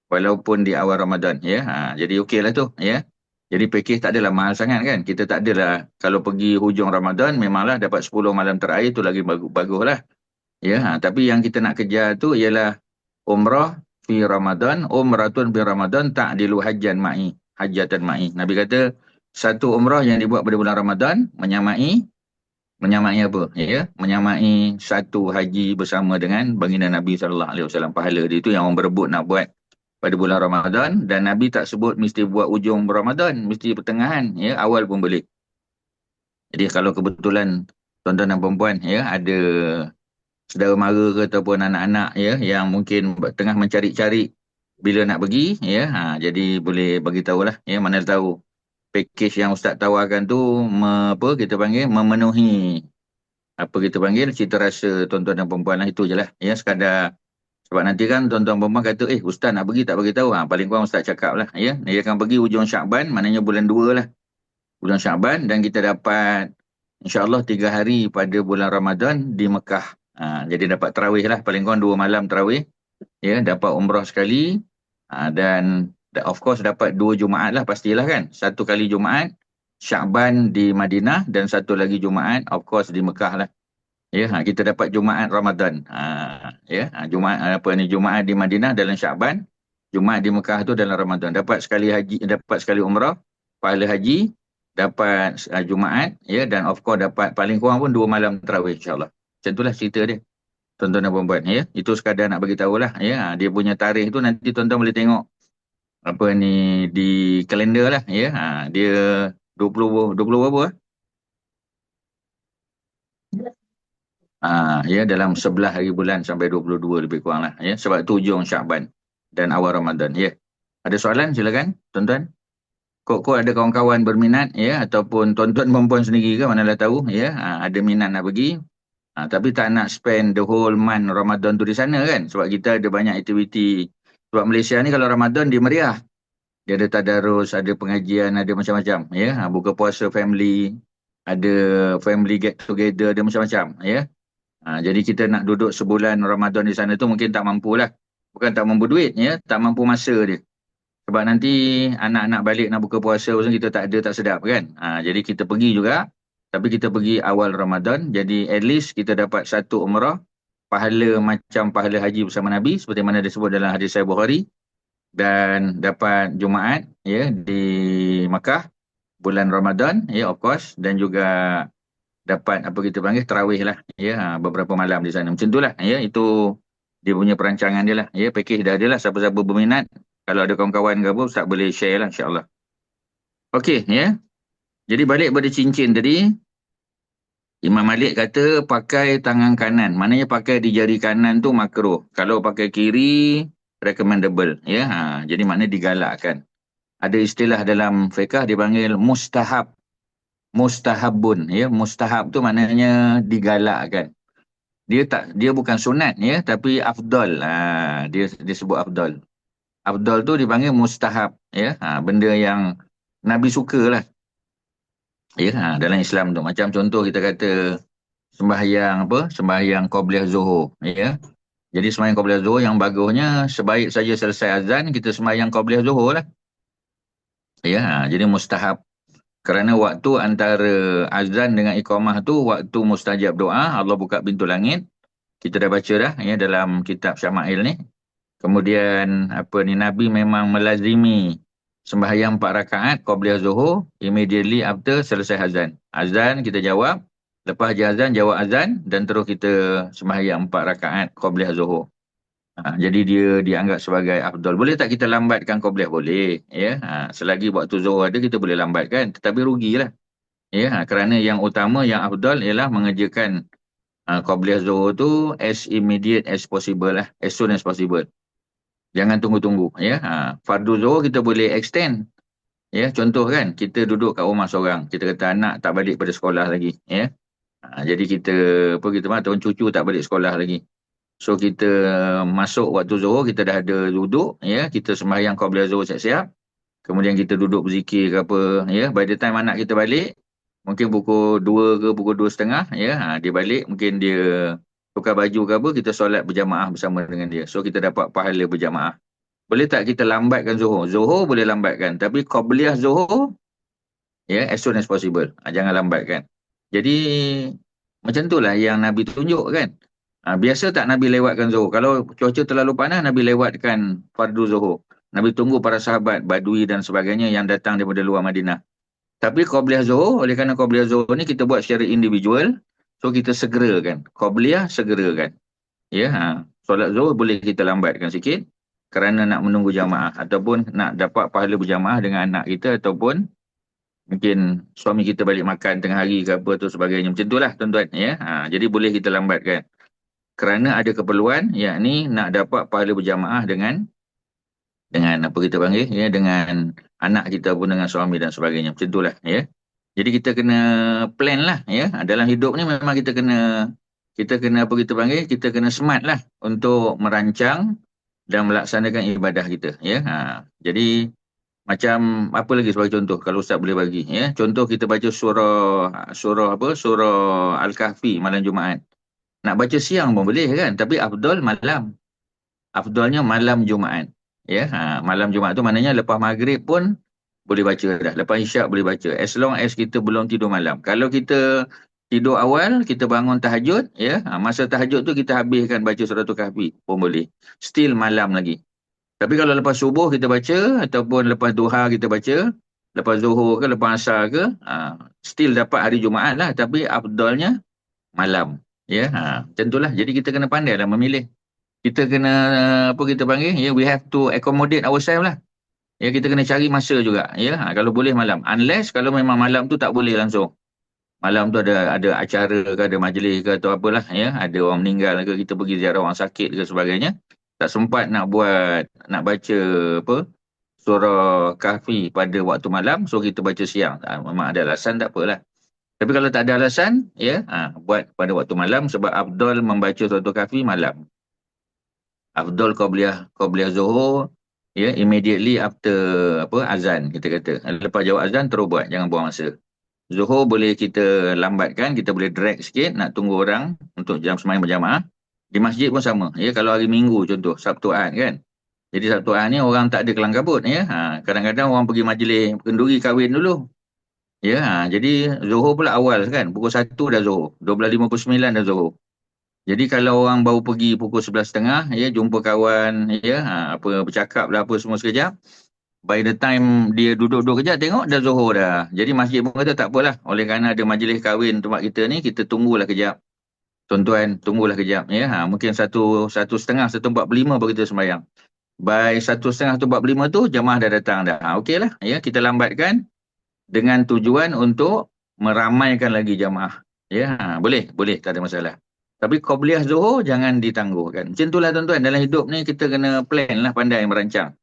walaupun di awal Ramadan, ya. Jadi okey lah tu, ya. Jadi package tak adalah mahal sangat kan. Kita tak adalah, kalau pergi hujung Ramadan memanglah dapat 10 malam terakhir tu lagi bagus lah. Ya, tapi yang kita nak kejar tu ialah umrah fi Ramadan, umratun fi Ramadan ta'dilu hajjan ma'i, hajjatan ma'i. Nabi kata satu umrah yang dibuat pada bulan Ramadan menyamai apa? Ya, menyamai satu haji bersama dengan baginda Nabi SAW. Pahala dia itu yang orang berebut nak buat pada bulan Ramadan, dan Nabi tak sebut mesti buat ujung Ramadan, mesti pertengahan, ya, awal pun boleh. Jadi kalau kebetulan tuan-tuan dan perempuan, ya, ada saudara mara ke ataupun anak-anak, ya, yang mungkin tengah mencari-cari bila nak pergi, ya, jadi boleh bagi tahulah, ya, mana tahu package yang Ustaz tawarkan tu kita panggil memenuhi apa kita panggil cita rasa tuan-tuan dan perempuan lah. Itu je lah, ya, sekadar sebab nanti kan tuan-tuan perempuan kata Ustaz nak pergi tak bagi tahu. Paling kurang Ustaz cakap lah, ya, dia akan pergi hujung Syaban, maknanya bulan 2 lah, bulan Syaban, dan kita dapat insya-Allah 3 hari pada bulan Ramadan di Mekah. Jadi dapat tarawih lah, paling kurang 2 malam tarawih, ya, dapat umrah sekali, dan of course dapat 2 Jumaat lah pastilah kan. Satu kali Jumaat Syaban di Madinah dan satu lagi Jumaat of course di Mekah lah. Ya, kita dapat Jumaat Ramadan. Ya, Jumaat di Madinah dalam Syaban, Jumaat di Mekah tu dalam Ramadan. Dapat sekali haji, dapat sekali umrah, pahala haji, dapat Jumaat, ya, dan of course dapat paling kurang pun 2 malam tarawih insya-Allah. Macam itulah cerita dia, tuan-tuan dan perempuan, ya. Itu sekadar nak bagi tahulah, ya. Dia punya tarikh tu nanti tuan-tuan boleh tengok di kalender lah, ya. Dia 20 berapa? Ya, dalam 11 hari bulan sampai 22 lebih kurang lah, ya. Sebab tu hujung Syaban dan awal Ramadan, ya. Ada soalan silakan tuan-tuan. Kok ada kawan-kawan berminat, ya, ataupun tuan-tuan perempuan sendiri ke manalah tahu, ya, ada minat nak pergi, tapi tak nak spend the whole month Ramadan tu di sana kan, sebab kita ada banyak aktiviti. Sebab Malaysia ni kalau Ramadan dia meriah, dia ada tadarus, ada pengajian, ada macam-macam, ya. Buka puasa family, ada family get together, ada macam-macam, ya. Jadi kita nak duduk sebulan Ramadan di sana tu mungkin tak mampu lah. Bukan tak mampu duit, ya, tak mampu masa dia. Sebab nanti anak-anak balik nak buka puasa kita tak ada, tak sedap kan. Jadi kita pergi juga, tapi kita pergi awal Ramadan. Jadi at least kita dapat satu umrah, pahala macam pahala haji bersama Nabi, seperti mana disebut dalam hadis Sahih Bukhari. Dan dapat Jumaat, ya, di Makkah, bulan Ramadan, ya, of course. Dan juga dapat kita panggil tarawih lah, ya, beberapa malam di sana. Macam tu lah, ya. Itu dia punya perancangan dia lah, ya. Package dah ada lah, siapa-siapa berminat. Kalau ada kawan-kawan ke apa, Ustaz boleh share lah insya-Allah. Okey, ya. Jadi balik pada cincin tadi, Imam Malik kata pakai tangan kanan. Maknanya pakai di jari kanan tu makruh. Kalau pakai kiri, recommendable, ya. Jadi maknanya digalakkan. Ada istilah dalam fiqh dipanggil mustahab. Mustahabun, ya. Mustahab tu maknanya digalakkan. Dia bukan sunat, ya, tapi afdal. Dia sebut afdal. Afdal tu dipanggil mustahab, ya. Benda yang Nabi suka lah, ya, dalam Islam tu. Macam contoh kita kata sembahyang qabliyah zuhur, ya. Jadi sembahyang qabliyah zuhur yang bagusnya sebaik saja selesai azan kita sembahyang qabliyah zuhur lah, ya. Jadi mustahab, kerana waktu antara azan dengan iqamah tu waktu mustajab doa, Allah buka pintu langit. Kita dah baca dah, ya, dalam kitab Syama'il ni. Kemudian Nabi memang melazimi sembahyang 4 rakaat qabliyah zuhur immediately after selesai azan. Azan kita jawab, lepas je azan jawab azan, dan terus kita sembahyang 4 rakaat qabliyah zuhur. Jadi dia dianggap sebagai afdal. Boleh tak kita lambatkan qabliyah? Boleh. Ya. Selagi waktu zuhur ada, kita boleh lambatkan. Tetapi rugilah. Ya. Kerana yang utama, yang afdal ialah mengerjakan qabliyah zuhur tu as immediate as possible lah. As soon as possible. Jangan tunggu-tunggu. Ya. Fardu zuhur kita boleh extend. Ya. Contoh kan, kita duduk kat rumah seorang. Kita kata anak tak balik pada sekolah lagi. Ya. Jadi kita, ataupun cucu tak balik sekolah lagi. So kita masuk waktu zuhur, kita dah ada duduk, ya, kita sembahyang qabliyah zuhur siap-siap. Kemudian kita duduk berzikir ke apa, ya. By the time anak kita balik, mungkin pukul 2 ke pukul 2:30, ya, dia balik, mungkin dia tukar baju ke apa, kita solat berjamaah bersama dengan dia. So kita dapat pahala berjamaah. Boleh tak kita lambatkan zuhur? Zuhur boleh lambatkan, tapi qabliyah zuhur, ya, as soon as possible. Jangan lambatkan. Jadi macam itulah yang Nabi tunjuk kan. Biasa tak Nabi lewatkan zuhur? Kalau cuaca terlalu panas, Nabi lewatkan fardu zuhur. Nabi tunggu para sahabat, badui dan sebagainya yang datang daripada luar Madinah. Tapi qabliyah zuhur, oleh kerana qabliyah zuhur ni kita buat secara individual, so kita segerakan. Qabliyah segerakan. Ya, solat zuhur boleh kita lambatkan sikit kerana nak menunggu jamaah ataupun nak dapat pahala berjamaah dengan anak kita ataupun mungkin suami kita balik makan tengah hari ke apa tu sebagainya. Macam itulah tuan-tuan, ya. Jadi boleh kita lambatkan. Kerana ada keperluan, yakni nak dapat pahala berjamaah dengan apa kita panggil, ya, dengan anak kita pun, dengan suami dan sebagainya. Macam itulah, ya. Jadi kita kena plan lah, ya. Dalam hidup ni memang kita kena apa kita panggil, kita kena smart lah untuk merancang dan melaksanakan ibadah kita, ya. Jadi macam apa lagi sebagai contoh kalau Ustaz boleh bagi, ya. Contoh kita baca surah Al-Kahfi malam Jumaat. Nak baca siang pun boleh kan, tapi afdal malam. Afdalnya malam Jumaat. Ya, malam Jumaat tu maknanya lepas maghrib pun boleh baca dah. Lepas isyak boleh baca. As long as kita belum tidur malam. Kalau kita tidur awal, kita bangun tahajud, ya, masa tahajud tu kita habiskan baca surah Al-Kahfi pun boleh. Still malam lagi. Tapi kalau lepas subuh kita baca ataupun lepas duha kita baca, lepas zuhur ke lepas asar ke, still dapat hari Jumaat lah, tapi afdalnya malam. Ya, macam itulah. Jadi kita kena pandai lah memilih. Kita kena, apa kita panggil, ya, we have to accommodate ourselves lah. Ya, kita kena cari masa juga. Ya, kalau boleh malam. Unless kalau memang malam tu tak boleh langsung. Malam tu ada acara ke, ada majlis ke atau apalah, ya. Ada orang meninggal ke, kita pergi ziarah orang sakit ke sebagainya. Tak sempat nak baca surah Kahfi pada waktu malam, so kita baca siang. Memang ada alasan, tak apalah. Tapi kalau tak ada alasan, ya, buat pada waktu malam sebab afdal membaca surah Al-Kahfi malam. Afdal qabliyah zuhur, ya, immediately after azan kita kata. Lepas jawab azan terus buat, jangan buang masa. Zuhur boleh kita lambatkan, kita boleh drag sikit nak tunggu orang untuk jam sembahyang berjamaah. Di masjid pun sama, ya, kalau hari Minggu contoh, Sabtu Ahad kan. Jadi Sabtu Ahad ni orang tak ada kelang kabut, ya. Kadang-kadang orang pergi majlis kenduri kahwin dulu. Ya, jadi zuhur pula awal kan, pukul 1 dah zuhur, 12.59 dah zuhur. Jadi kalau orang baru pergi pukul 11.30, ya, jumpa kawan, ya, bercakap lah apa semua sekejap. By the time dia duduk-duduk kejap, tengok dah zuhur dah. Jadi masjid pun kata tak apalah, oleh kerana ada majlis kahwin tempat kita ni, kita tunggulah kejap. Tuan-tuan, tunggulah kejap, ya. Mungkin 1:30, 1:45 baru kita sembahyang. By 1:30, 1:45 tu jemaah dah datang dah. Okeylah, ya, kita lambatkan dengan tujuan untuk meramaikan lagi jemaah. Ya, boleh, tak ada masalah. Tapi qabliyah zuhur jangan ditangguhkan. Macam itulah tuan-tuan, dalam hidup ni kita kena plan lah, pandai merancang.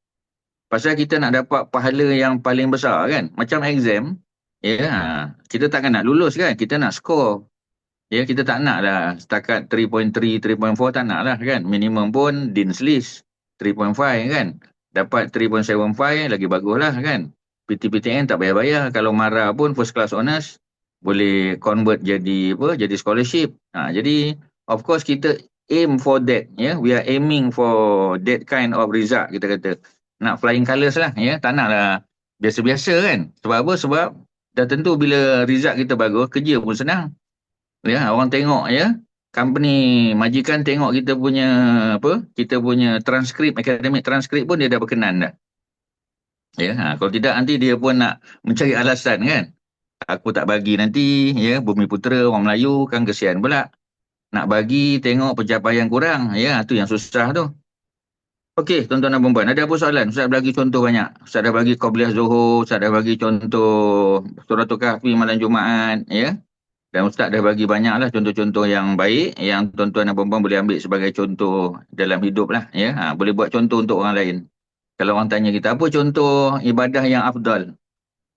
Pasal kita nak dapat pahala yang paling besar kan. Macam exam, ya, kita takkan nak lulus kan, kita nak score. Ya, kita tak nak lah setakat 3.3, 3.4 tak nak lah kan. Minimum pun Dean's List 3.5 kan. Dapat 3.75 lagi bagus lah kan. PTPTN tak bayar-bayar. Kalau marah pun first class honours boleh convert jadi scholarship. Jadi of course kita aim for that, ya. We are aiming for that kind of result, kita kata. Nak flying colours lah, ya. Tak nak lah biasa-biasa kan. Sebab apa? Sebab dah tentu bila result kita bagus, kerja pun senang. Ya, orang tengok, ya. Company majikan tengok kita punya transkrip, academic transkrip pun dia dah berkenan dah. Ya, kalau tidak nanti dia pun nak mencari alasan kan. Aku tak bagi nanti, ya, Bumi Putera orang Melayu kan kesian pula. Nak bagi tengok pencapaian kurang, ya, tu yang susah tu. Okey, tuan-tuan dan puan-puan, ada apa soalan? Ustaz bagi contoh banyak. Ustaz dah bagi Qabliyah Zuhur, Ustaz dah bagi contoh Suratul Kahfi malam Jumaat, ya. Dan Ustaz dah bagi banyaklah contoh-contoh yang baik yang tuan-tuan dan puan-puan boleh ambil sebagai contoh dalam hidup lah, ya. Boleh buat contoh untuk orang lain. Kalau orang tanya kita, apa contoh ibadah yang afdal?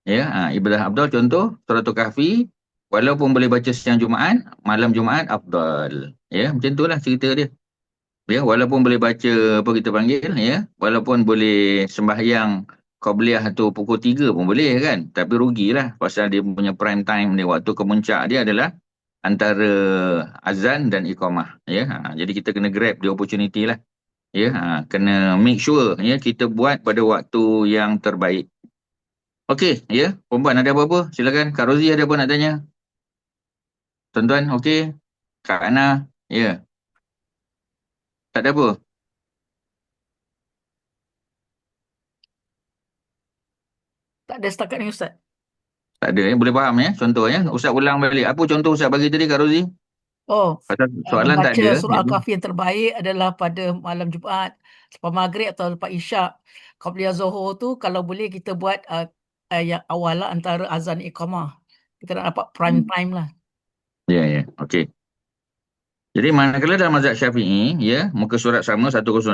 Ya, ibadah afdal contoh Suratul Kahfi, walaupun boleh baca siang Jumaat, malam Jumaat afdal. Ya, macam itulah cerita dia. Ya, walaupun boleh baca apa kita panggil, ya, walaupun boleh sembahyang qabliyah tu pukul 3 pun boleh kan, tapi rugilah pasal dia punya prime time dia, waktu kemuncak dia adalah antara azan dan iqamah, ya. Jadi kita kena grab the opportunity lah, ya. Kena make sure ya kita buat pada waktu yang terbaik. Okey, ya, perempuan ada apa-apa? Silakan, Kak Rozi ada apa nak tanya? Tuan-tuan, okey? Kak Ana, ya, tak ada apa? Tak ada setakat ni Ustaz. Tak ada, boleh faham ya contoh ya. Ustaz ulang balik. Apa contoh Ustaz bagi tadi Kak Rozi? Oh, Pasal soalan tak membaca ada. surah Jadi, Al-Kahfi yang terbaik adalah pada malam Jumaat, lepas maghrib atau lepas isyak. Qabliyah Zuhur tu kalau boleh kita buat yang awal lah antara azan iqamah. Kita nak dapat prime time lah. ya, ya. Okey. Jadi manakala dalam mazhab Syafi'i, ya, muka surat sama 105,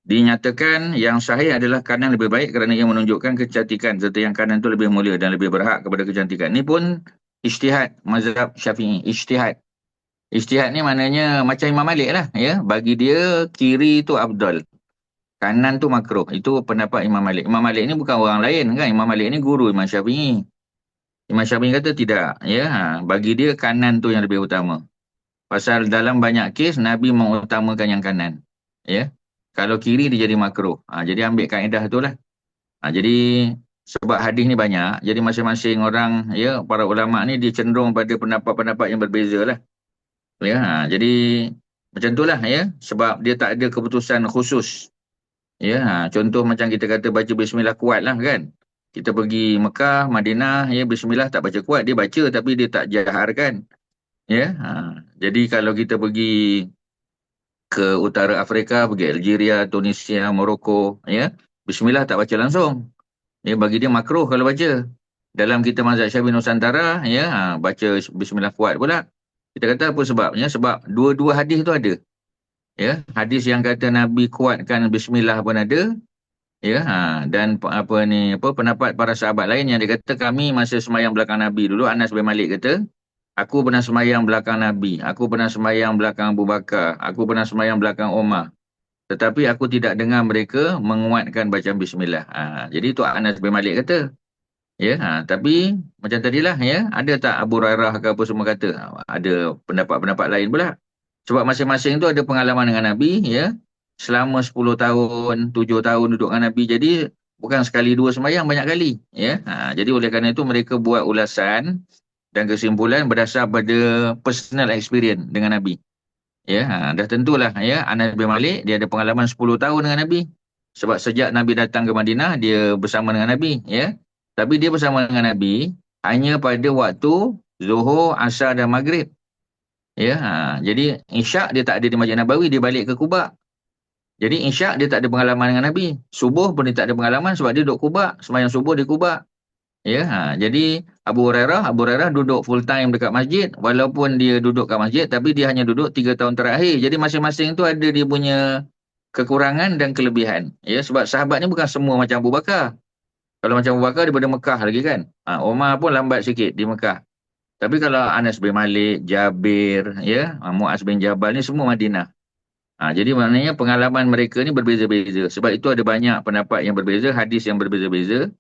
dinyatakan yang sahih adalah kanan lebih baik kerana ia menunjukkan kecantikan serta yang kanan itu lebih mulia dan lebih berhak kepada kecantikan. Ini pun ijtihad mazhab Syafi'i, ijtihad. Ijtihad ni maknanya macam Imam Malik lah, ya. Bagi dia kiri itu afdal, kanan tu makruh. Itu pendapat Imam Malik. Imam Malik ni bukan orang lain kan. Imam Malik ni guru Imam Syafi'i. Imam Syafi'i kata tidak, ya. Bagi dia kanan tu yang lebih utama. Pasal dalam banyak kes Nabi mengutamakan yang kanan, ya. Kalau kiri dia jadi makruh. Jadi ambil kaedah tu lah. Jadi sebab hadis ni banyak, jadi masing-masing orang, ya, para ulama ni dia cenderung pada pendapat-pendapat yang berbeza lah. Ya, jadi macam itulah, ya. Sebab dia tak ada keputusan khusus. Ya, contoh macam kita kata baca bismillah kuat lah kan. Kita pergi Mekah, Madinah, ya, bismillah tak baca kuat, dia baca tapi dia tak jaharkan. Ya, jadi kalau kita pergi ke utara Afrika, pergi Algeria, Tunisia, Morocco, ya, bismillah tak baca langsung. Ya, bagi dia makruh kalau baca. Dalam kita mazhab Syafi'i Nusantara, ya, baca bismillah kuat pula. Kita kata apa sebabnya? Sebab dua-dua hadis tu ada. Ya, hadis yang kata Nabi kuatkan bismillah pun ada. Ya, dan pendapat para sahabat lain yang dia kata kami masa semayang belakang Nabi dulu, Anas bin Malik kata, aku pernah semayang belakang Nabi, aku pernah semayang belakang Abu Bakar, aku pernah semayang belakang Umar. Tetapi aku tidak dengar mereka menguatkan bacaan bismillah. Jadi itu Anas bin Malik kata. Ya, tapi macam tadilah, ya, ada tak Abu Hurairah ke apa semua kata? Ada pendapat-pendapat lain pula. Sebab masing-masing tu ada pengalaman dengan Nabi, ya. Selama 10 tahun, 7 tahun duduk dengan Nabi. Jadi bukan sekali dua sembahyang, banyak kali, ya. Jadi oleh kerana itu mereka buat ulasan dan kesimpulan berdasar pada personal experience dengan Nabi. Ya, dah tentulah, ya, Anas bin Malik dia ada pengalaman 10 tahun dengan Nabi. Sebab sejak Nabi datang ke Madinah dia bersama dengan Nabi, ya. Tapi dia bersama dengan Nabi hanya pada waktu Zuhur, Asar dan Maghrib. Ya, jadi Isyak dia tak ada di Masjid Nabawi, dia balik ke Quba. Jadi Isyak dia tak ada pengalaman dengan Nabi. Subuh pun dia tak ada pengalaman sebab dia duduk Quba, sembahyang subuh di Quba. Ya, jadi Abu Hurairah duduk full time dekat masjid, walaupun dia duduk kat masjid tapi dia hanya duduk 3 tahun terakhir. Jadi masing-masing tu ada dia punya kekurangan dan kelebihan. Ya, sebab sahabat ni bukan semua macam Abu Bakar. Kalau macam Abu Bakar daripada Mekah lagi kan. Umar pun lambat sikit di Mekah. Tapi kalau Anas bin Malik, Jabir, ya, Muaz bin Jabal ni semua Madinah. Jadi maknanya pengalaman mereka ni berbeza-beza. Sebab itu ada banyak pendapat yang berbeza, hadis yang berbeza-beza.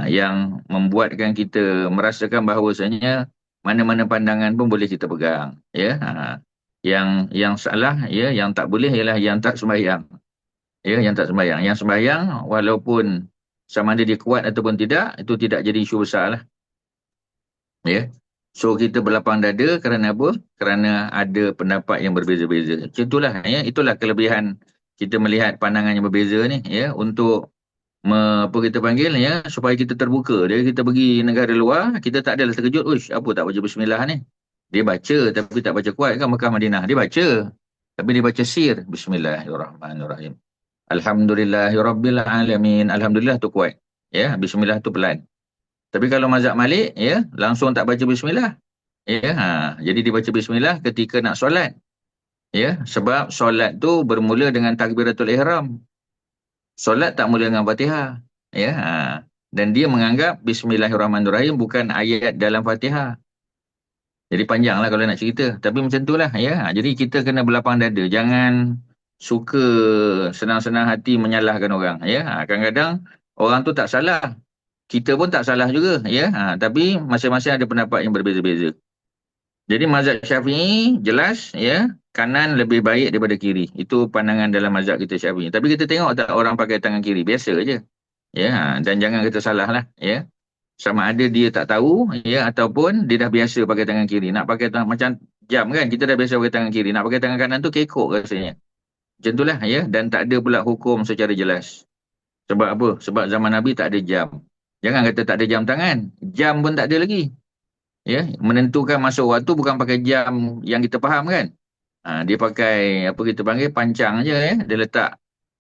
Yang membuatkan kita merasakan bahawasanya mana-mana pandangan pun boleh kita pegang, ya. Yang salah, ya, yang tak boleh ialah yang tak sembahyang, ya, yang tak sembahyang. Yang sembahyang walaupun sama ada dia kuat ataupun tidak, itu tidak jadi isu besar lah, ya. So kita berlapang dada kerana apa? Kerana ada pendapat yang berbeza-beza. Itulah, ya, itulah kelebihan kita melihat pandangan yang berbeza ni, ya, untuk apa kita panggil, ya, supaya kita terbuka. Jadi kita pergi negara luar, kita tak adalah terkejut, uish, apa tak baca bismillah ni. Dia baca tapi tak baca kuat kan Mekah Madinah. Dia baca Tapi dibaca sir. Bismillahirrahmanirrahim. Alhamdulillahirrabbilalamin. Alhamdulillah tu kuat. Ya, bismillah tu pelan. Tapi kalau mazhab Malik, ya, langsung tak baca bismillah. Ya, jadi dibaca bismillah ketika nak solat. Ya, sebab solat tu bermula dengan takbiratul ihram. Solat tak mula dengan Fatihah. Ya, dan dia menganggap bismillahirrahmanirrahim bukan ayat dalam Fatihah. Jadi panjanglah kalau nak cerita. Tapi macam itulah, ya. Jadi kita kena berlapang dada. Jangan suka senang-senang hati menyalahkan orang, ya. Kadang-kadang orang tu tak salah. Kita pun tak salah juga, ya. Tapi masing-masing ada pendapat yang berbeza-beza. Jadi mazhab Syafi'i jelas, ya, kanan lebih baik daripada kiri. Itu pandangan dalam mazhab kita Syafi'i. Tapi kita tengok tak orang pakai tangan kiri, biasa je. Ya, dan jangan kita salah lah, ya. Sama ada dia tak tahu, ya, ataupun dia dah biasa pakai tangan kiri. Nak pakai tangan macam jam kan, kita dah biasa pakai tangan kiri. Nak pakai tangan kanan tu kekok rasanya. Macam itulah, ya. Dan tak ada pula hukum secara jelas. Sebab apa? Sebab zaman Nabi tak ada jam. Jangan kata tak ada jam tangan. Jam pun tak ada lagi. Ya, menentukan masuk waktu bukan pakai jam yang kita faham kan. Dia pakai apa kita panggil pancang je, ya. Dia letak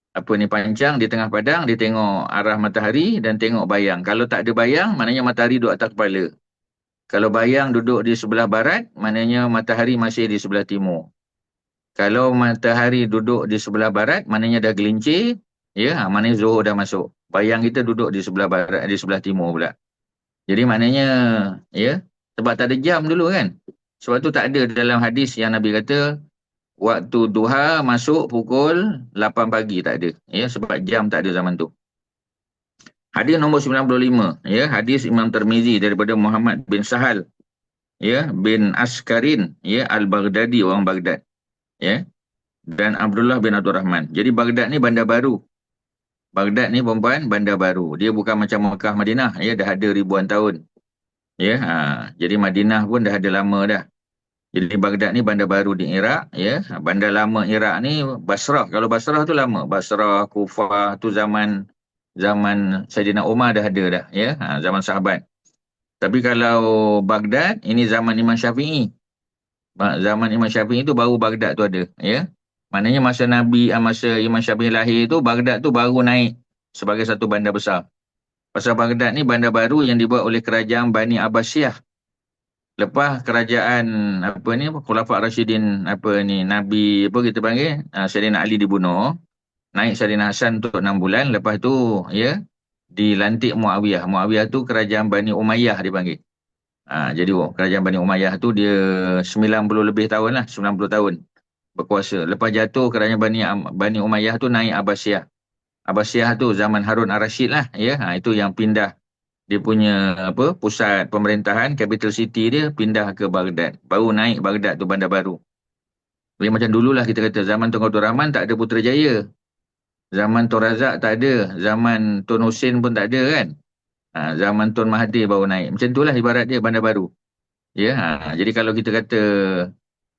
apa ni pancang di tengah padang, dia tengok arah matahari dan tengok bayang. Kalau tak ada bayang, maknanya matahari duduk atas kepala. Kalau bayang duduk di sebelah barat, maknanya matahari masih di sebelah timur. Kalau matahari duduk di sebelah barat, maknanya dah gelincir, ya, maknanya Zuhur dah masuk. Bayang kita duduk di sebelah barat, di sebelah timur pula. Jadi maknanya, ya, sebab tak ada jam dulu kan. Sebab tu tak ada dalam hadis yang Nabi kata, waktu duha masuk pukul 8 pagi, tak ada. Ya, sebab jam tak ada zaman tu. Hadis nombor 95, ya, hadis Imam Tirmizi daripada Muhammad bin Sahal, ya, bin Askarin, ya, Al-Baghdadi, orang Baghdad, ya, dan Abdullah bin Abdul Rahman. Jadi Baghdad ni bandar baru. Baghdad ni perempuan bandar baru. Dia bukan macam Mekah Madinah, ya, dah ada ribuan tahun. Ya, jadi Madinah pun dah ada lama dah. Jadi Baghdad ni bandar baru di Iraq, ya. Bandar lama Iraq ni Basrah. Kalau Basrah tu lama. Basrah, Kufah tu zaman Sayyidina Umar dah ada dah, ya. Zaman sahabat. Tapi kalau Baghdad, ini zaman Imam Syafi'i. Zaman Imam Syafi'i tu baru Baghdad tu ada, ya. Maknanya masa Imam Syafi'i lahir tu, Baghdad tu baru naik sebagai satu bandar besar. Pasal Baghdad ni bandar baru yang dibuat oleh kerajaan Bani Abbasiyah. Lepas kerajaan Khulafa' Rashidin Nabi kita panggil Sayyidina Ali dibunuh, naik Sayyidina Hasan untuk 6 bulan, lepas tu, ya, dilantik Muawiyah. Muawiyah tu kerajaan Bani Umayyah dipanggil. Jadi kerajaan Bani Umayyah tu dia 90 lebih tahun lah, 90 tahun berkuasa. Lepas jatuh kerajaan Bani Umayyah tu naik Abbasiyah. Abbasiyah tu zaman Harun Ar-Rasyid lah, ya. Itu yang pindah dia punya pusat pemerintahan, capital city dia pindah ke Baghdad. Baru naik Baghdad tu bandar baru. Jadi macam dululah kita kata zaman Tun Abdul Rahman tak ada Putrajaya. Zaman Tun Razak tak ada, zaman Tun Hussein pun tak ada kan. Zaman Tun Mahathir baru naik. Macam itulah ibarat dia bandar baru. Ya, jadi kalau kita kata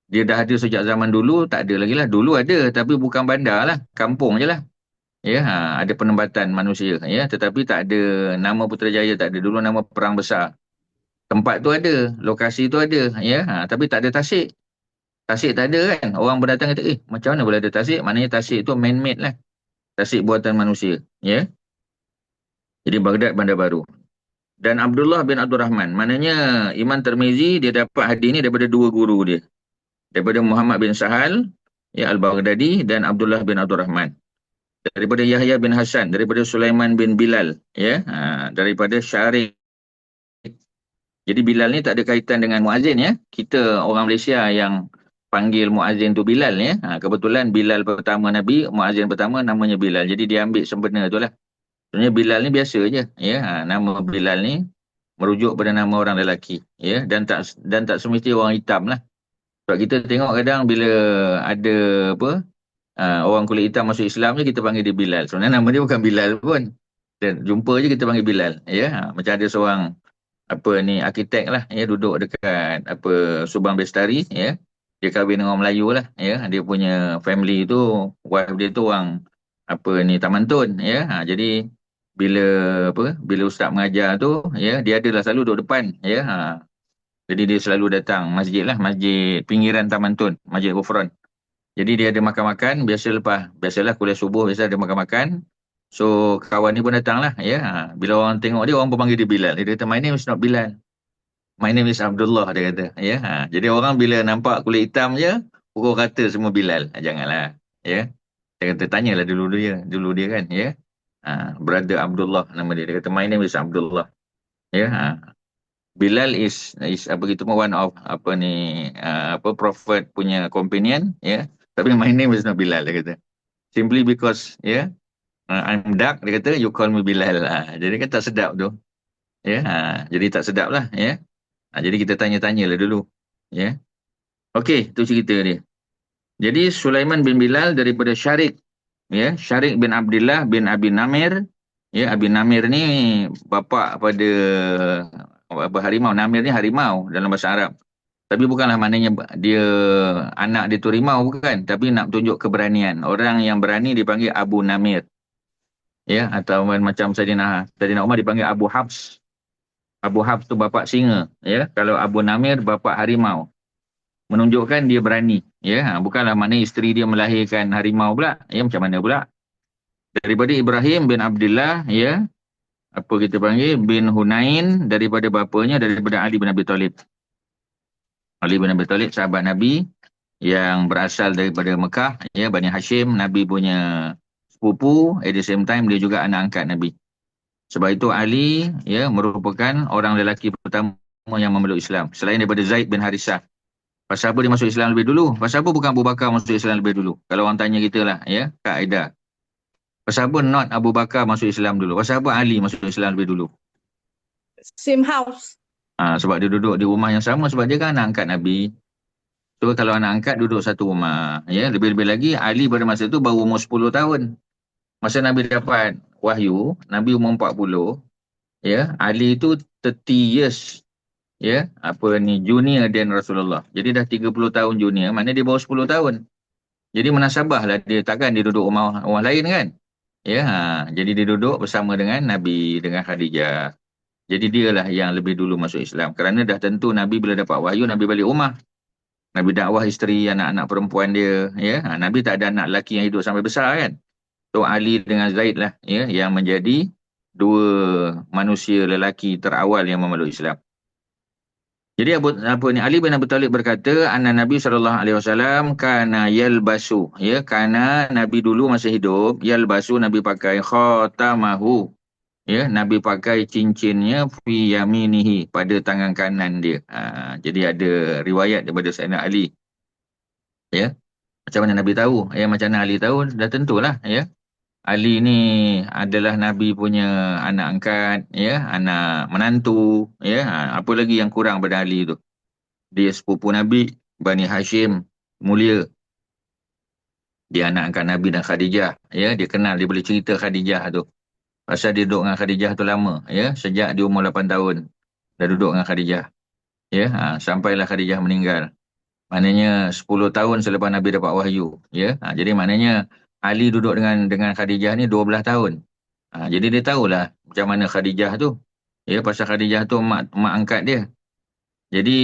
dia dah ada sejak zaman dulu, tak ada lagi lah. Dulu ada tapi bukan bandar lah, kampung je lah. Ya, ada penempatan manusia, ya, tetapi tak ada nama Putrajaya, tak ada. Dulu nama Perang Besar. Tempat tu ada, lokasi tu ada, ya, tapi tak ada tasik. Tasik tak ada kan. Orang berdatang kata, macam mana boleh ada tasik? Maknanya tasik tu man-made lah. Tasik buatan manusia, ya. Jadi Baghdad bandar baru. Dan Abdullah bin Abdul Rahman, maknanya Imam Tirmizi dia dapat hadis ni daripada dua guru dia. Daripada Muhammad bin Sahal, ya, Al-Baghdadi, dan Abdullah bin Abdul Rahman. Daripada Yahya bin Hasan, daripada Sulaiman bin Bilal, ya, daripada Syarik. Jadi Bilal ni tak ada kaitan dengan muazzin, ya. Kita orang Malaysia yang panggil muazzin tu Bilal, ya. Kebetulan Bilal pertama Nabi, muazzin pertama namanya Bilal. Jadi dia ambil sempena tu lah. Sebenarnya Bilal ni biasa je, ya. Nama Bilal ni merujuk pada nama orang lelaki, ya, dan tak semesti orang hitam lah. Sebab kita tengok kadang bila ada orang kulit hitam masuk Islam je kita panggil dia Bilal. Sebenarnya nama dia bukan Bilal pun. Dan jumpa je kita panggil Bilal, ya. Macam ada seorang arkitek lah, ya, duduk dekat Subang Bestari, ya. Dia kahwin dengan orang Melayu lah, ya. Dia punya family tu, wife dia tu orang Taman Tun, ya. Jadi bila ustaz mengajar tu, ya, dia adalah selalu duduk depan, ya. Jadi dia selalu datang masjid lah, masjid pinggiran Taman Tun, Masjid Ghufran. Jadi dia ada makan-makan, biasalah kuliah subuh biasa ada makan-makan. So kawan ni pun datang lah, ya. Bila orang tengok dia, orang pun panggil dia Bilal. Dia kata, my name is not Bilal. My name is Abdullah, dia kata. Ya. Jadi orang bila nampak kulit hitam je, pukul kata semua Bilal. Janganlah. Ya. Dia kata, tanyalah dulu dia kan. Ya. Brother Abdullah nama dia. Dia kata, my name is Abdullah. Ya. Bilal is apa gitu one of apa ni prophet punya companion, ya. Tapi my name is not Bilal, dia kata. Simply because I'm dark, dia kata, you call me Bilal. Jadi kan tak sedap tu. Ya. Jadi tak sedap lah, ya. Jadi kita tanya-tanyalah dulu. Ya. Okey, tu cerita dia. Jadi Sulaiman bin Bilal daripada Syarik, ya, Syarik bin Abdullah bin Abi Namir. Ya, Abi Namir ni bapa pada harimau. Namir ni harimau dalam bahasa Arab. Tapi bukanlah maknanya dia anak dia tu harimau, bukan. Tapi nak tunjuk keberanian. Orang yang berani dipanggil Abu Namir. Ya, atau macam Saidina Umar dipanggil Abu Habs. Abu Habs tu bapa singa, ya. Kalau Abu Namir bapa harimau. Menunjukkan dia berani, ya. Bukanlah maknanya isteri dia melahirkan harimau pula. Ya, macam mana pula? Daripada Ibrahim bin Abdullah, ya. Apa kita panggil? Bin Hunain, daripada bapanya, daripada Ali bin Abi Talib. Ali bin Abi Talib, sahabat Nabi yang berasal daripada Mekah, ya, Bani Hashim, Nabi punya sepupu. At the same time, dia juga anak angkat Nabi. Sebab itu Ali, ya, merupakan orang lelaki pertama yang memeluk Islam. Selain daripada Zaid bin Harisah. Pasal apa dia masuk Islam lebih dulu? Pasal apa bukan Abu Bakar masuk Islam lebih dulu? Kalau orang tanya kita lah, ya, kaedah. Pasal apa not Abu Bakar masuk Islam dulu? Pasal apa Ali masuk Islam lebih dulu? Same house. Sebab dia duduk di rumah yang sama, sebab dia kan anak angkat Nabi. So kalau anak angkat duduk satu rumah, ya, lebih-lebih lagi Ali pada masa itu baru umur 10 tahun. Masa Nabi dapat wahyu, Nabi umur 40, ya, Ali itu 30 years, ya, junior dan Rasulullah. Jadi dah 30 tahun junior, mana dia baru 10 tahun. Jadi menasabah lah dia, takkan dia duduk rumah lain kan. Ya, jadi dia duduk bersama dengan Nabi, dengan Khadijah. Jadi dialah yang lebih dulu masuk Islam. Kerana dah tentu Nabi bila dapat wahyu, Nabi balik rumah. Nabi dakwah isteri, anak-anak perempuan dia. Ya, Nabi tak ada anak lelaki yang hidup sampai besar kan. So Ali dengan Zaid lah, ya, yang menjadi dua manusia lelaki terawal yang memeluk Islam. Jadi Ali bin Abi Talib berkata, anna Nabi SAW kana yalbasu, ya, kana Nabi dulu masa hidup, yalbasu, Nabi pakai khatamahu, ya, Nabi pakai cincinnya fi yaminihi, pada tangan kanan dia. Jadi ada riwayat daripada Sayyidina Ali. Ya. Macam mana Nabi tahu? Ya, macam mana Ali tahu? Dah tentulah, ya. Ali ni adalah Nabi punya anak angkat, ya, anak menantu, ya. Apa lagi yang kurang pada Ali tu? Dia sepupu Nabi, Bani Hashim, mulia. Dia anak angkat Nabi dan Khadijah, ya. Dia kenal, dia boleh cerita Khadijah tu. Pasal dia duduk dengan Khadijah tu lama, ya. Sejak dia umur 8 tahun, dah duduk dengan Khadijah. Ya, sampailah Khadijah meninggal. Maknanya 10 tahun selepas Nabi dapat wahyu, ya. Jadi maknanya Ali duduk dengan Khadijah ni 12 tahun. Jadi dia tahulah macam mana Khadijah tu. Ya, pasal Khadijah tu mak angkat dia. Jadi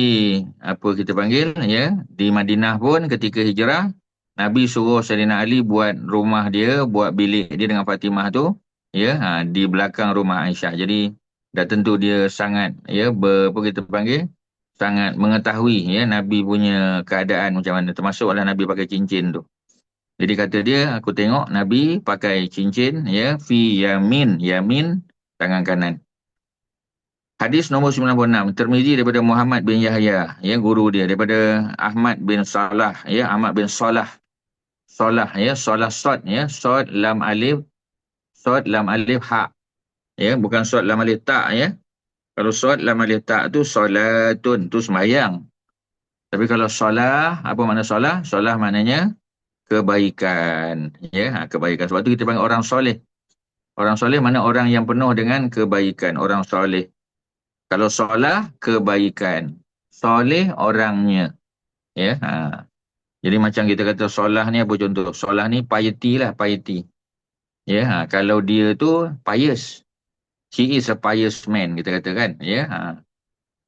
apa kita panggil, ya, di Madinah pun ketika hijrah, Nabi suruh Sayyidina Ali buat rumah dia, buat bilik dia dengan Fatimah tu, ya, di belakang rumah Aisyah. Jadi dah tentu dia sangat, ya, apa kita panggil, sangat mengetahui, ya, Nabi punya keadaan macam mana. Termasuklah Nabi pakai cincin tu. Jadi kata dia, aku tengok Nabi pakai cincin, ya, fi yamin, tangan kanan. Hadis nombor 96, Tirmizi daripada Muhammad bin Yahya, ya, guru dia, daripada Ahmad bin Salah, ya, Ahmad bin Salah, ya, Salah Sod, ya, Sod lam alif ha, ya, bukan Sod lam alif ta, ya. Kalau Sod lam alif ta tu solatun, tu sembahyang. Tapi kalau solah, apa makna solah? Solah maknanya kebaikan, ya, kebaikan. Sebab tu kita panggil orang soleh. Orang soleh mana orang yang penuh dengan kebaikan, orang soleh. Kalau solah, kebaikan. Soleh orangnya. Ya. Jadi macam kita kata solah ni apa contoh? Solah ni piety lah, piety. Ya. Kalau dia tu pious. He is a pious man, kita kata kan. Ya.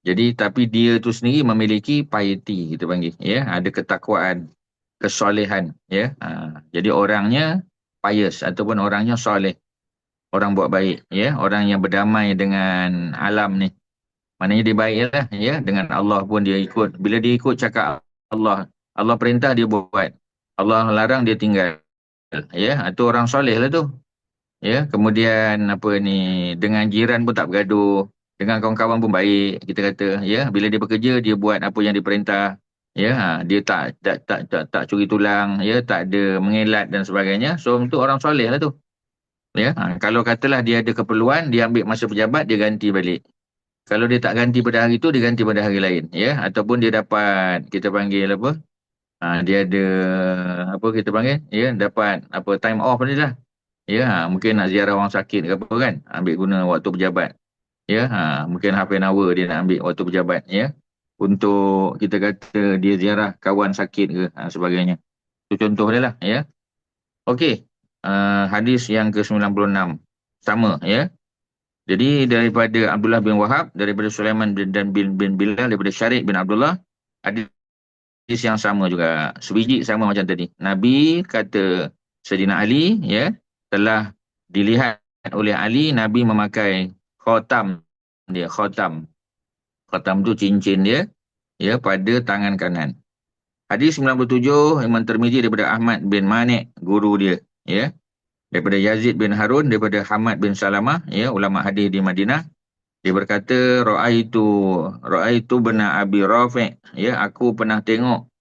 Jadi tapi dia tu sendiri memiliki piety, kita panggil. Ya. Ada ketakwaan. kesolehan, ya. Jadi orangnya pious ataupun orangnya soleh, orang buat baik, ya, orang yang berdamai dengan alam ni. Maknanya dia baik lah, ya, dengan Allah pun dia ikut. Bila dia ikut cakap Allah, Allah perintah dia buat, Allah larang dia tinggal, ya, itu orang soleh lah tu. Ya, kemudian apa ni, dengan jiran pun tak bergaduh, dengan kawan-kawan pun baik, kita kata, ya, bila dia bekerja dia buat apa yang diperintah, ya, dia tak curi tulang, ya, tak ada mengelat dan sebagainya. So untuk orang soleh lah tu. Ya, kalau katalah dia ada keperluan, dia ambil masa pejabat, dia ganti balik. Kalau dia tak ganti pada hari tu, dia ganti pada hari lain, ya, ataupun dia dapat, kita panggil apa? Dia ada apa kita panggil, ya, dapat apa, time off ni lah. Ya, mungkin nak ziarah orang sakit ke apa kan, ambil guna waktu pejabat. Ya, mungkin half an hour dia nak ambil waktu pejabat, ya. Untuk kita kata dia ziarah kawan sakit ke, sebagainya. Itu contoh dia lah, ya. Okey. Hadis yang ke-96. Sama, ya. Jadi daripada Abdullah bin Wahab, daripada Sulaiman bin Bilal, daripada Syarik bin Abdullah, hadis yang sama juga. Sebiji sama macam tadi. Nabi kata Sayyidina Ali, ya, telah dilihat oleh Ali, Nabi memakai khatam dia, khatam. Khatam tu cincin dia, ya, pada tangan kanan. Hadis 97, Imam Tirmizi daripada Ahmad bin Manik, guru dia, ya. Daripada Yazid bin Harun, daripada Hamad bin Salamah, ya, ulama hadis di Madinah. Dia berkata, Ra'aitu bin Abi Rafi', ya, aku pernah tengok,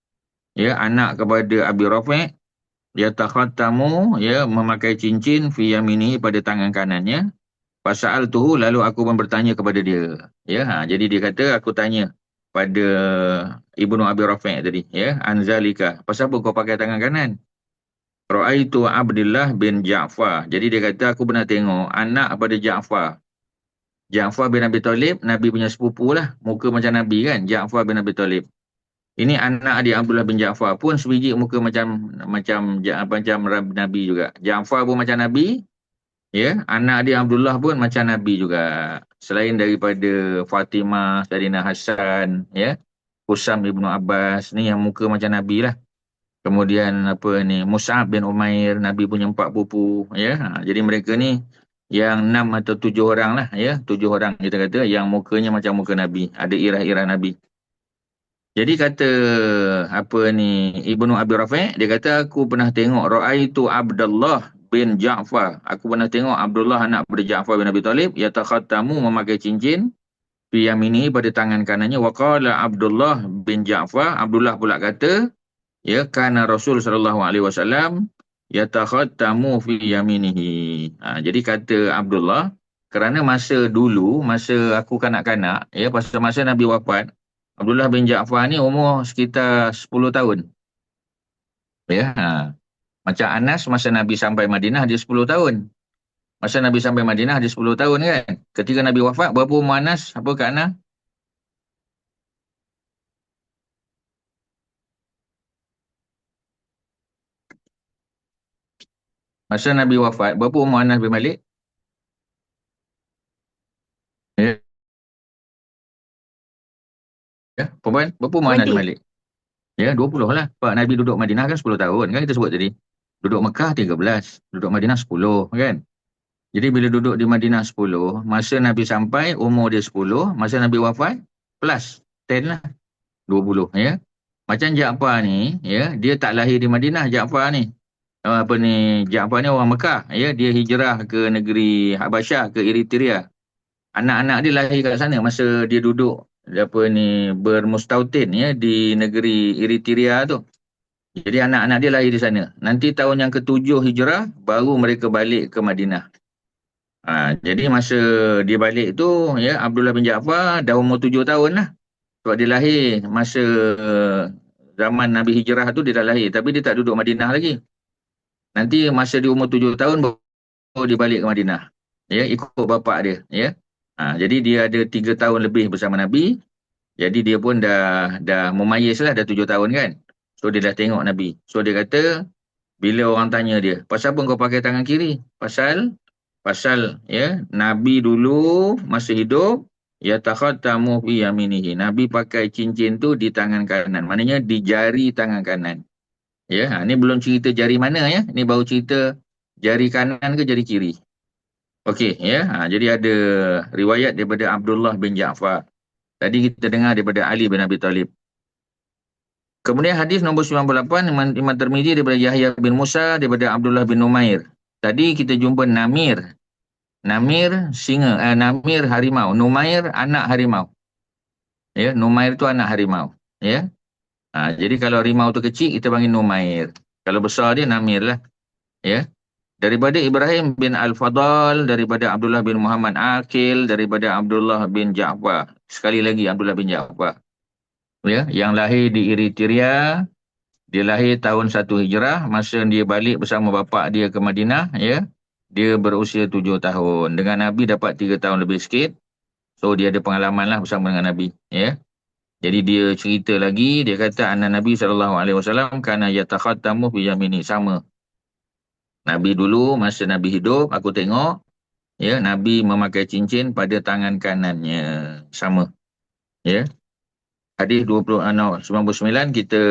ya, anak kepada Abi Rafi', dia takhattamu, ya, memakai cincin fi yaminihi, pada tangan kanannya. Pasal tu, lalu aku pun bertanya kepada dia. Ya, jadi dia kata, aku tanya pada Ibnu Abi Rafi' tadi, ya, anzalika, pasal apa kau pakai tangan kanan? Ra'aitu Abdullah bin Ja'far. Jadi dia kata, aku pernah tengok anak pada Ja'far. Ja'far bin Abi Talib, Nabi punya sepupu lah. Muka macam Nabi kan, Ja'far bin Abi Talib. Ini anak dia Abdullah bin Ja'far pun sebiji muka macam Nabi juga. Ja'far pun macam Nabi, ya, anak dia Abdullah pun macam Nabi juga. Selain daripada Fatimah, Sayyidina Hasan, ya, Husam ibnu Abbas, ni yang muka macam Nabi lah. Kemudian apa ni, Mus'ab bin Umair, Nabi punya 4 pupu, ya. Jadi mereka ni yang 6 atau 7 orang lah, ya, 7 orang kita kata yang mukanya macam muka Nabi, ada irah-irah Nabi. Jadi kata apa ni, Ibnu Abi Rafi', dia kata aku pernah tengok Ra'aitu Abdullah bin Ja'far. Aku pernah tengok Abdullah anak pada Ja'far bin Abi Talib, yatakhattamu, memakai cincin fi yamini, pada tangan kanannya. Wa qala Abdullah bin Ja'far, Abdullah pula kata, ya, kana Rasul sallallahu alaihi wasallam yatakhattamu fi yaminihi. Jadi kata Abdullah, kerana masa dulu, masa aku kanak-kanak, ya, pasal masa Nabi wafat, Abdullah bin Ja'far ni umur sekitar 10 tahun. Ya, macam Anas masa Nabi sampai Madinah dia 10 tahun. Masa Nabi sampai Madinah dia 10 tahun kan. Ketika Nabi wafat, berapa umur Anas? Apa Kak Ana? Masa Nabi wafat, berapa umur Anas bin Malik? Ya, ya. Perempuan, berapa umur Anas bin 20. Malik? Ya, 20 lah. Pak Nabi duduk Madinah kan 10 tahun kan kita sebut tadi. Duduk Mekah 13, duduk Madinah 10 kan. Jadi bila duduk di Madinah 10, masa Nabi sampai umur dia 10, masa Nabi wafat plus 10 lah, 20 ya. Macam Ja'far ni, ya, dia tak lahir di Madinah Ja'far ni. Ja'far ni orang Mekah, ya, dia hijrah ke negeri Habasyah, ke Eritrea. Anak-anak dia lahir kat sana masa dia duduk bermustautin, ya, di negeri Eritrea tu. Jadi anak-anak dia lahir di sana. Nanti tahun yang ke-7 hijrah baru mereka balik ke Madinah. Jadi masa dia balik tu, ya, Abdullah bin Ja'far dah umur 7 tahun lah. Sebab dia lahir masa zaman Nabi hijrah tu dia dah lahir, tapi dia tak duduk Madinah lagi. Nanti masa dia umur 7 tahun baru dia balik ke Madinah. Ya, ikut bapak dia, ya. Jadi dia ada 3 tahun lebih bersama Nabi. Jadi dia pun dah memayis lah, dah 7 tahun kan. So dia dah tengok Nabi. So dia kata, bila orang tanya dia, pasal apa kau pakai tangan kiri? Pasal ya, Nabi dulu masa hidup, yatakhattamu fi yaminihi. Nabi pakai cincin tu di tangan kanan. Maknanya di jari tangan kanan. Ya, ni belum cerita jari mana ya. Ni baru cerita jari kanan ke jari kiri. Okey, ya. Jadi ada riwayat daripada Abdullah bin Ja'far. Tadi kita dengar daripada Ali bin Abi Talib. Kemudian hadis nombor 98, Imam Tirmizi daripada Yahya bin Musa daripada Abdullah bin Numair. Tadi kita jumpa Namir. Namir singa, Namir harimau. Numair anak harimau. Ya, Numair tu anak harimau. Ya. Jadi kalau harimau tu kecil kita panggil Numair. Kalau besar dia Namir lah. Ya. Daripada Ibrahim bin Al-Fadal, daripada Abdullah bin Muhammad Aqil, daripada Abdullah bin Ja'far. Sekali lagi Abdullah bin Ja'far. Ya, yang lahir di Eritrea. Dia lahir tahun 1 Hijrah, masa dia balik bersama bapa dia ke Madinah, ya. Dia berusia 7 tahun. Dengan Nabi dapat 3 tahun lebih sikit. So dia ada pengalaman lah bersama dengan Nabi, ya. Jadi dia cerita lagi, dia kata anna Nabi SAW kana yatakhattamu fi yamini, sama. Nabi dulu masa Nabi hidup, aku tengok, ya, Nabi memakai cincin pada tangan kanannya, sama. Ya. Hadis 99 kita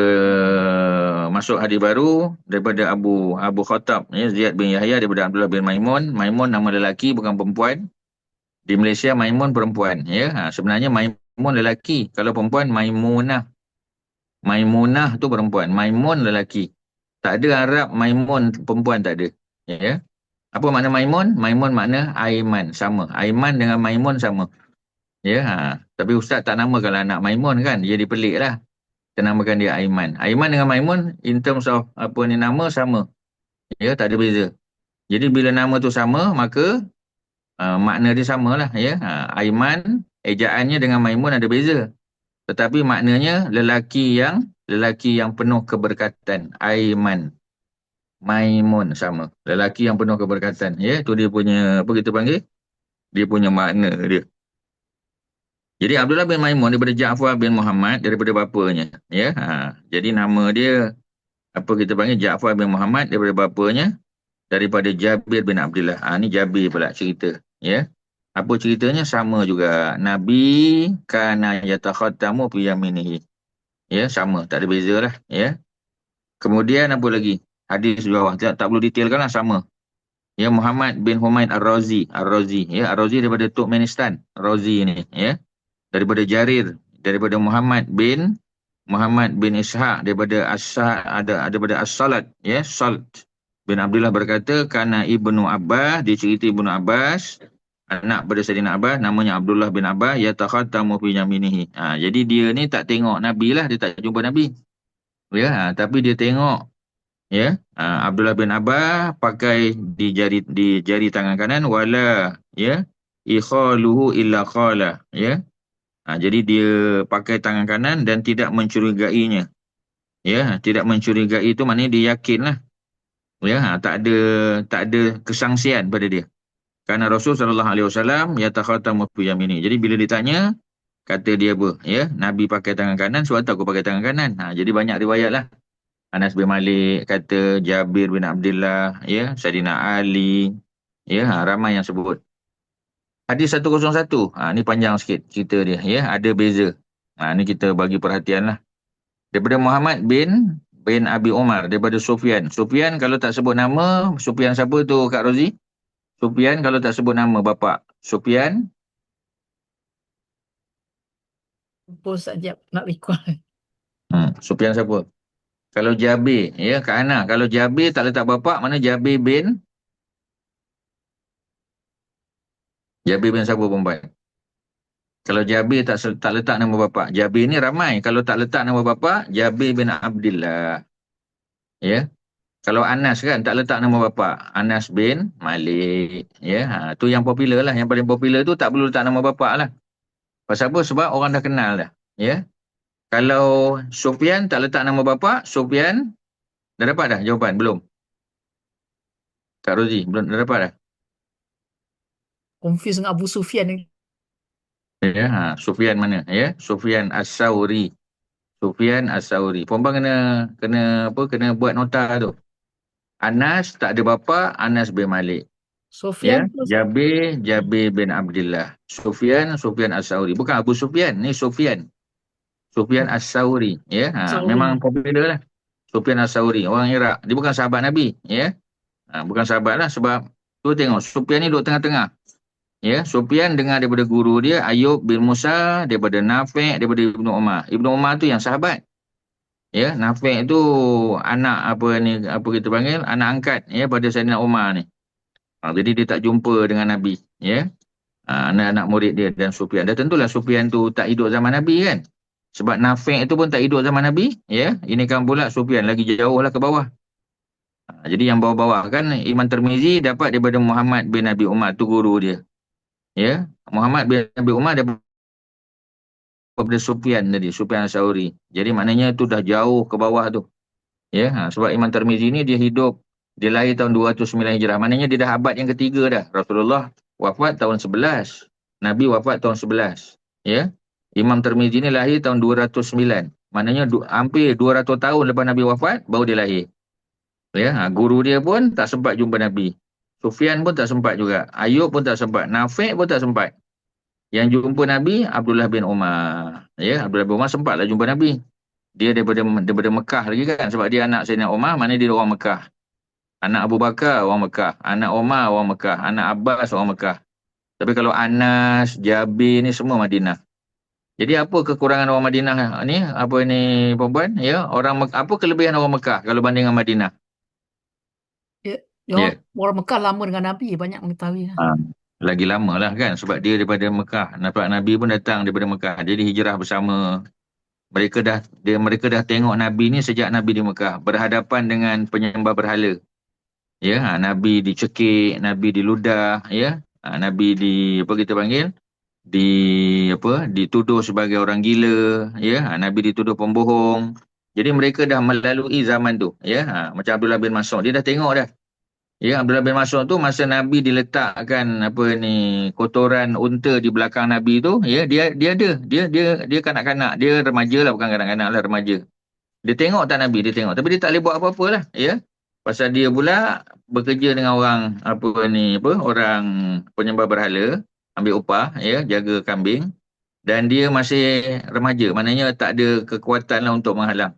masuk hadis baru daripada Abu Khattab, ya, Ziyad bin Yahya daripada Abdullah bin Maimun. Maimun nama lelaki bukan perempuan. Di Malaysia Maimun perempuan, ya. Sebenarnya Maimun lelaki, kalau perempuan Maimunah. Maimunah tu perempuan, Maimun lelaki. Tak ada Arab Maimun perempuan, tak ada. Ya. Apa makna Maimun? Maimun makna Aiman, sama. Aiman dengan Maimun sama. Ya, tapi ustaz tak namakan anak Maimun kan, dia jadi pelik lah. Kita namakan dia Aiman. Aiman dengan Maimun in terms of apa ni nama sama. Ya, tak ada beza. Jadi bila nama tu sama, maka makna dia samalah, ya. Aiman ejaannya dengan Maimun ada beza. Tetapi maknanya lelaki yang penuh keberkatan. Aiman. Maimun sama. Lelaki yang penuh keberkatan. Ya, tu dia punya apa kita panggil? Dia punya makna dia. Jadi Abdullah bin Maimun daripada Ja'far bin Muhammad daripada bapanya, ya. Jadi nama dia apa kita panggil Ja'far bin Muhammad daripada bapanya daripada Jabir bin Abdullah. Ni Jabir pula cerita, ya. Apa ceritanya sama juga. Nabi kana yatakhattamu fi yaminihi. Ya, sama, tak ada bezalah, ya. Kemudian apa lagi? Hadis di bawah tak perlu detailkanlah, sama. Ya, Muhammad bin Humaid Ar-Razi, ya, Ar-Razi daripada Turkmenistan, Razi ni, ya. Daripada Jarir, daripada Muhammad bin Ishaq, daripada As-Salat, ya, Salt bin Abdullah berkata, kana Ibnu Abbas, dia cerita Ibnu Abbas, anak pada Sayyidina Abbas, namanya Abdullah bin Abbas, yatakhattamu fi yaminihi. Jadi dia ni tak tengok Nabi lah, dia tak jumpa Nabi. Ya, tapi dia tengok, ya, Abdullah bin Abbas pakai di jari tangan kanan, wala, ya, ikhaluhu illa qala, ya. Jadi dia pakai tangan kanan dan tidak mencurigainya. Ya, tidak mencurigai itu maknanya dia yakin lah. Ya, tak ada kesangsian pada dia. Karena Rasul SAW yatakhattamu fi yamini. Jadi bila ditanya, kata dia apa? Ya, Nabi pakai tangan kanan, sebab tu aku pakai tangan kanan. Jadi banyak riwayat lah. Anas bin Malik kata, Jabir bin Abdullah, ya, Sayyidina Ali, ya, ramai yang sebut. Hadis 101. Ni panjang sikit cerita dia, ya, ada beza. Ni kita bagi perhatian lah. Daripada Muhammad bin Abi Umar, daripada Sufyan. Sufyan kalau tak sebut nama, Sufyan siapa tu Kak Rozi? Sufyan kalau tak sebut nama bapa. Sufyan. Pause sekejap nak recall. Sufyan siapa? Kalau Jabir, ya, Kak Ana. Kalau Jabir tak letak bapa, mana Jabir bin siapa perempuan? Kalau Jabir tak letak nama bapa. Jabir ni ramai. Kalau tak letak nama bapa, Jabir bin Abdullah. Ya. Kalau Anas kan tak letak nama bapa. Anas bin Malik. Ya. Tu yang popular lah. Yang paling popular tu tak perlu letak nama bapa lah. Pasal apa? Sebab orang dah kenal dah. Ya. Kalau Sufyan tak letak nama bapa, Sufyan dah dapat dah jawapan? Belum? Kak Rozi, belum dah dapat dah? Confuse dengan Abu Sufyan ni. Ya, Sufyan mana? Ya, Sufyan As-Sauri. Sufyan As-Sauri. Perempuan kena buat nota tu. Anas tak ada bapa, Anas bin Malik. Sufyan Ya, Jabir bin Abdullah. Sufyan As-Sauri. Bukan Abu Sufyan, ni Sufyan. Sufyan As-Sauri. Ya, Sauri. memang popular lah. Sufyan As-Sauri, orang Iraq. Dia bukan sahabat Nabi, ya. Bukan sahabat lah, sebab tu tengok Sufyan ni duduk tengah-tengah. Ya, Sufyan dengar daripada guru dia Ayub bin Musa, daripada Nafi', daripada Ibnu Umar. Ibnu Umar tu yang sahabat. Ya, Nafi' tu anak apa kita panggil, anak angkat ya pada Sayyidina Umar ni. Jadi dia tak jumpa dengan Nabi, ya. Anak-anak murid dia dan Sufyan. Dan tentulah Sufyan tu tak hidup zaman Nabi kan. Sebab Nafi' tu pun tak hidup zaman Nabi, ya. Ini kan pula Sufyan lagi jauh lah ke bawah. Jadi yang bawah-bawah kan Imam Tirmizi dapat daripada Muhammad bin Abi Umar, tu guru dia. Ya, Muhammad bin Abi Umar daripada Sufyan tadi, Sufyan As-Sauri. Jadi maknanya tu dah jauh ke bawah tu. Ya, sebab Imam Tirmizi ni dia lahir tahun 209 Hijrah. Maknanya dia dah abad yang ketiga dah. Rasulullah wafat tahun 11. Nabi wafat tahun 11. Ya. Imam Tirmizi ni lahir tahun 209. Maknanya hampir 200 tahun lepas Nabi wafat baru dia lahir. Ya, guru dia pun tak sempat jumpa Nabi. Sufyan pun tak sempat juga. Ayub pun tak sempat. Nafi' pun tak sempat. Yang jumpa Nabi Abdullah bin Umar. Ya, Abdullah bin Umar sempatlah jumpa Nabi. Dia daripada Mekah lagi kan, sebab dia anak Sayyidina Umar, maknanya dia orang Mekah. Anak Abu Bakar orang Mekah, anak Umar orang Mekah, anak Abbas orang Mekah. Tapi kalau Anas, Jabir ni semua Madinah. Jadi apa kekurangan orang Madinah ni? Apa ni perempuan? Ya, apa kelebihan orang Mekah kalau banding dengan Madinah? Ya, orang Mekah lama dengan Nabi, banyak mengetahui. Lagi lama lah kan, sebab dia daripada Mekah. Nampak Nabi pun datang daripada Mekah. Jadi hijrah bersama. Mereka dah tengok Nabi ni sejak Nabi di Mekah, berhadapan dengan penyembah berhala. Ya, Nabi dicekik, Nabi diludah, ya. Nabi dituduh sebagai orang gila, ya. Nabi dituduh pembohong. Jadi mereka dah melalui zaman tu, ya. Macam Abdullah bin Mas'ud, dia dah tengok dah. Ya, Abdullah bin Mas'ud tu masa Nabi diletakkan kotoran unta di belakang Nabi tu, ya, dia kanak-kanak, dia remaja lah, bukan kanak-kanak lah, remaja. Dia tengok tak Nabi, dia tengok, tapi dia tak boleh buat apa-apa lah, ya. Pasal dia pula bekerja dengan orang orang penyembah berhala, ambil upah, ya, jaga kambing, dan dia masih remaja, maknanya tak ada kekuatan lah untuk menghalang.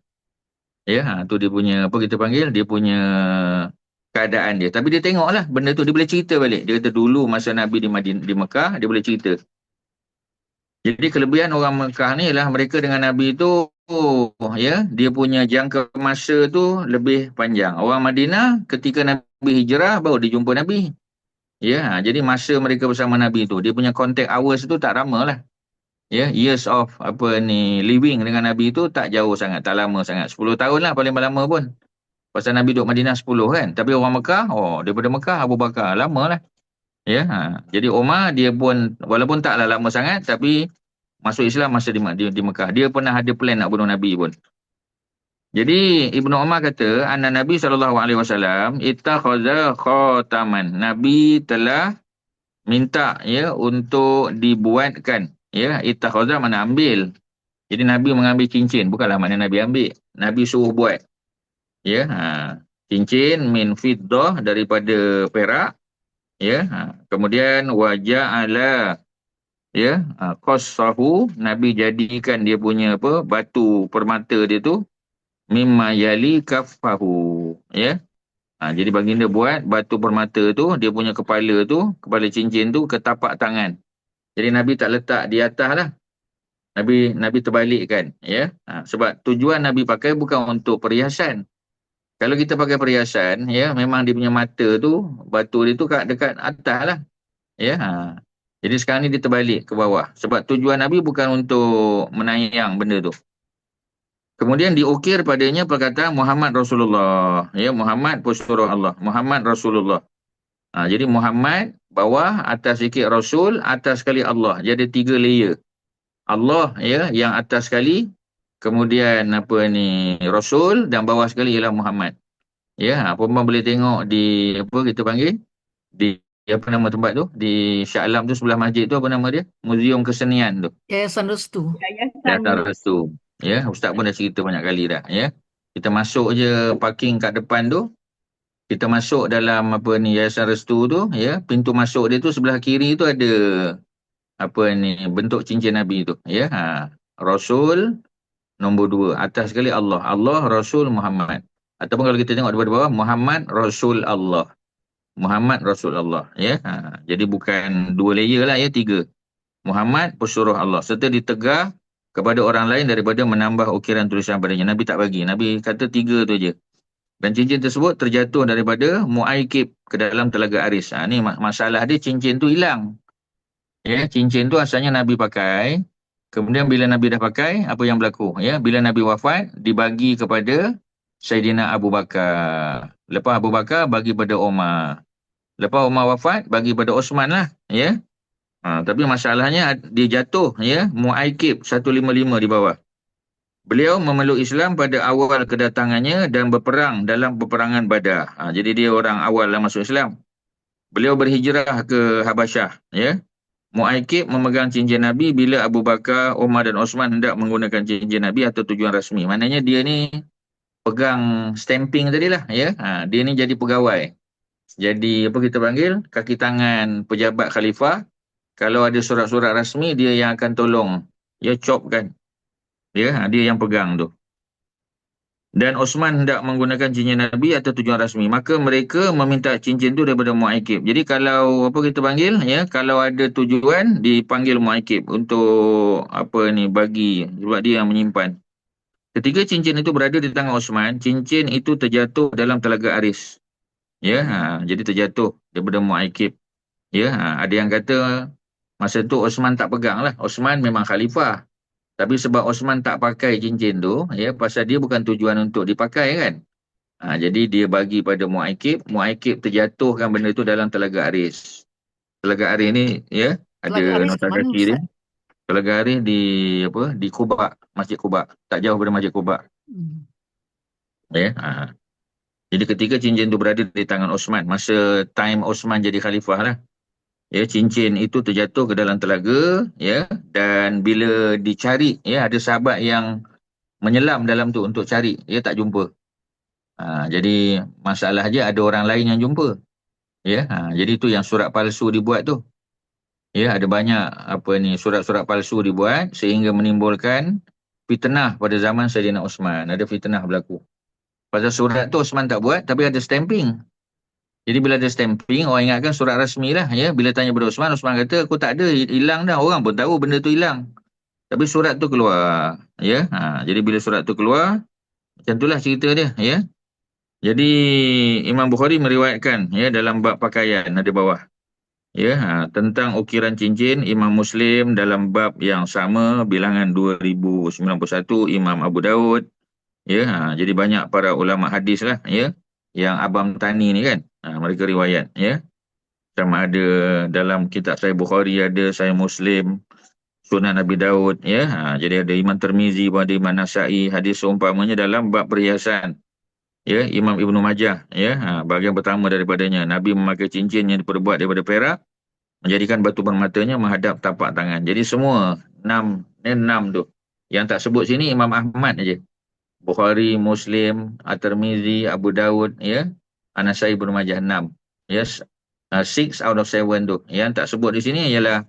Ya, tu dia punya dia punya keadaan dia. Tapi dia tengok lah benda tu, dia boleh cerita balik. Dia kata dulu masa Nabi di Mekah, dia boleh cerita. Jadi kelebihan orang Mekah ni lah, mereka dengan Nabi tu, ya, dia punya jangka masa tu lebih panjang. Orang Madinah ketika Nabi hijrah baru dia jumpa Nabi. Ya, jadi masa mereka bersama Nabi tu, dia punya contact hours tu tak lama lah. Ya, years of living dengan Nabi tu tak jauh sangat, tak lama sangat. 10 tahun lah paling lama pun. Pasal Nabi duduk Madinah 10 kan. Tapi orang Mekah, daripada Mekah Abu Bakar, lama lah. Ya, jadi Umar dia pun, walaupun taklah lama sangat, tapi masuk Islam masa di Mekah. Dia pernah ada plan nak bunuh Nabi pun. Jadi Ibnu Umar kata, anna Nabi SAW ittakhadha khataman. Nabi telah minta, ya, untuk dibuatkan, ya, ittakhadha mana ambil. Jadi Nabi mengambil cincin, bukanlah makna Nabi ambil. Nabi suruh buat. Ya, cincin min fiddah, daripada perak, ya. Kemudian waja'ala, ya, qassahu, Nabi jadikan dia punya batu permata dia tu mimma yali kaffahu, ya. Jadi baginda buat batu permata tu, dia punya kepala cincin tu ke tapak tangan. Jadi Nabi tak letak di atas lah. Nabi terbalikkan, ya. Sebab tujuan Nabi pakai bukan untuk perhiasan. Kalau kita pakai perhiasan, ya, memang dia punya mata tu, batu dia tu dekat atas lah. Ya. Jadi sekarang ni dia terbalik ke bawah. Sebab tujuan Nabi bukan untuk menayang benda tu. Kemudian diukir padanya perkataan Muhammad Rasulullah. Ya, Muhammad pusturah Allah. Muhammad Rasulullah. Jadi Muhammad bawah, atas sikit Rasul, atas sekali Allah. Jadi 3 layer. Allah, ya, yang atas sekali. Kemudian Rasul, dan bawah sekali ialah Muhammad. Ya, perempuan boleh tengok di kita panggil di nama tempat tu, di Shah Alam tu, sebelah masjid tu, apa nama dia? Muzium Kesenian tu. Yayasan Restu. Yayasan Restu. Ya, Ustaz pun dah cerita banyak kali dah, ya. Kita masuk je parking kat depan tu. Kita masuk dalam Yayasan Restu tu, ya. Pintu masuk dia tu sebelah kiri tu ada bentuk cincin Nabi tu, ya. Rasul, nombor 2. Atas sekali Allah. Allah, Rasul, Muhammad. Ataupun kalau kita tengok daripada bawah, Muhammad, Rasul Allah. Muhammad, Rasul Allah. Ya. Jadi bukan 2 layer lah ya, 3. Muhammad, pesuruh Allah. Serta ditegar kepada orang lain daripada menambah ukiran tulisan padanya. Nabi tak bagi. Nabi kata 3 tu je. Dan cincin tersebut terjatuh daripada Mu'aikib ke dalam telaga Aris. Ni masalah dia, cincin tu hilang. Ya, cincin tu asalnya Nabi pakai. Kemudian bila Nabi dah pakai, apa yang berlaku? Ya, bila Nabi wafat, dibagi kepada Saidina Abu Bakar. Lepas Abu Bakar, bagi pada Umar. Lepas Umar wafat, bagi pada Osman lah. Ya. Tapi masalahnya dia jatuh, ya, Mu'aikib 155 di bawah. Beliau memeluk Islam pada awal kedatangannya dan berperang dalam peperangan Badar. Jadi dia orang awal lah masuk Islam. Beliau berhijrah ke Habasyah. Ya. Mu'aikib memegang cincin Nabi bila Abu Bakar, Umar dan Osman hendak menggunakan cincin Nabi atau tujuan rasmi. Maknanya dia ni pegang stamping tadilah. Ya. Dia ni jadi pegawai. Jadi apa kita panggil? Kaki tangan pejabat khalifah. Kalau ada surat-surat rasmi, dia yang akan tolong. Ya, chop kan. Ya, dia yang pegang tu. Dan Osman hendak menggunakan cincin Nabi atau tujuan rasmi. Maka mereka meminta cincin tu daripada Mu'aikib. Jadi kalau apa kita panggil, ya, kalau ada tujuan, dipanggil Mu'aikib untuk apa ni, bagi. Sebab dia yang menyimpan. Ketika cincin itu berada di tangan Osman, cincin itu terjatuh dalam telaga Aris. Ya, jadi terjatuh daripada Mu'aikib. Ya, ada yang kata masa tu Osman tak pegang lah. Osman memang khalifah. Tapi sebab Osman tak pakai cincin tu, ya, pasal dia bukan tujuan untuk dipakai kan. Jadi dia bagi pada Mu'aikib. Mu'aikib terjatuhkan benda tu dalam Telaga Aris. Telaga Aris ni, ya, ada Telaga Aris kat nota mana, kaki dia. Ustaz? Telaga Aris di apa? Di Kubak, Masjid Kubak. Tak jauh daripada Masjid Kubak. Ya. Jadi ketika cincin tu berada di tangan Osman, masa time Osman jadi khalifah lah. Ya, cincin itu terjatuh ke dalam telaga, ya, dan bila dicari, ya, ada sahabat yang menyelam dalam tu untuk cari, dia tak jumpa. Jadi masalah je ada orang lain yang jumpa. Ya, jadi tu yang surat palsu dibuat tu. Ya, ada banyak apa ni surat-surat palsu dibuat sehingga menimbulkan fitnah pada zaman Saidina Osman. Ada fitnah berlaku. Pasal surat tu Osman tak buat tapi ada stamping. Jadi bila ada stamping, orang ingatkan surat rasmi lah. Ya, bila tanya pada Osman, Osman kata aku tak ada, hilang dah. Orang pun tahu benda tu hilang. Tapi surat tu keluar. Ya, jadi bila surat tu keluar, macam itulah cerita dia. Ya. Jadi Imam Bukhari meriwayatkan, ya, dalam bab pakaian ada bawah. Ya, tentang ukiran cincin. Imam Muslim dalam bab yang sama bilangan 2091, Imam Abu Daud. Ya, jadi banyak para ulama hadis lah, ya, yang Abam Tani ni kan, mereka riwayat, ya. Sama ada dalam kitab Sahih Bukhari ada, Sahih Muslim, Sunan Abi Daud, ya. Jadi ada Imam Tirmizi, ada Imam Nasai, hadis seumpamanya dalam bab perhiasan. Ya, Imam Ibnu Majah, ya. Bahagian pertama daripadanya, Nabi memakai cincin yang diperbuat daripada perak, menjadikan batu permatanya menghadap tapak tangan. Jadi semua enam tu. Yang tak sebut sini Imam Ahmad aja. Bukhari, Muslim, At-Tirmizi, Abu Daud, ya. An-Nasai, Ibnu Majah 6. Yes. 6 out of 7 tu. Yang tak sebut di sini ialah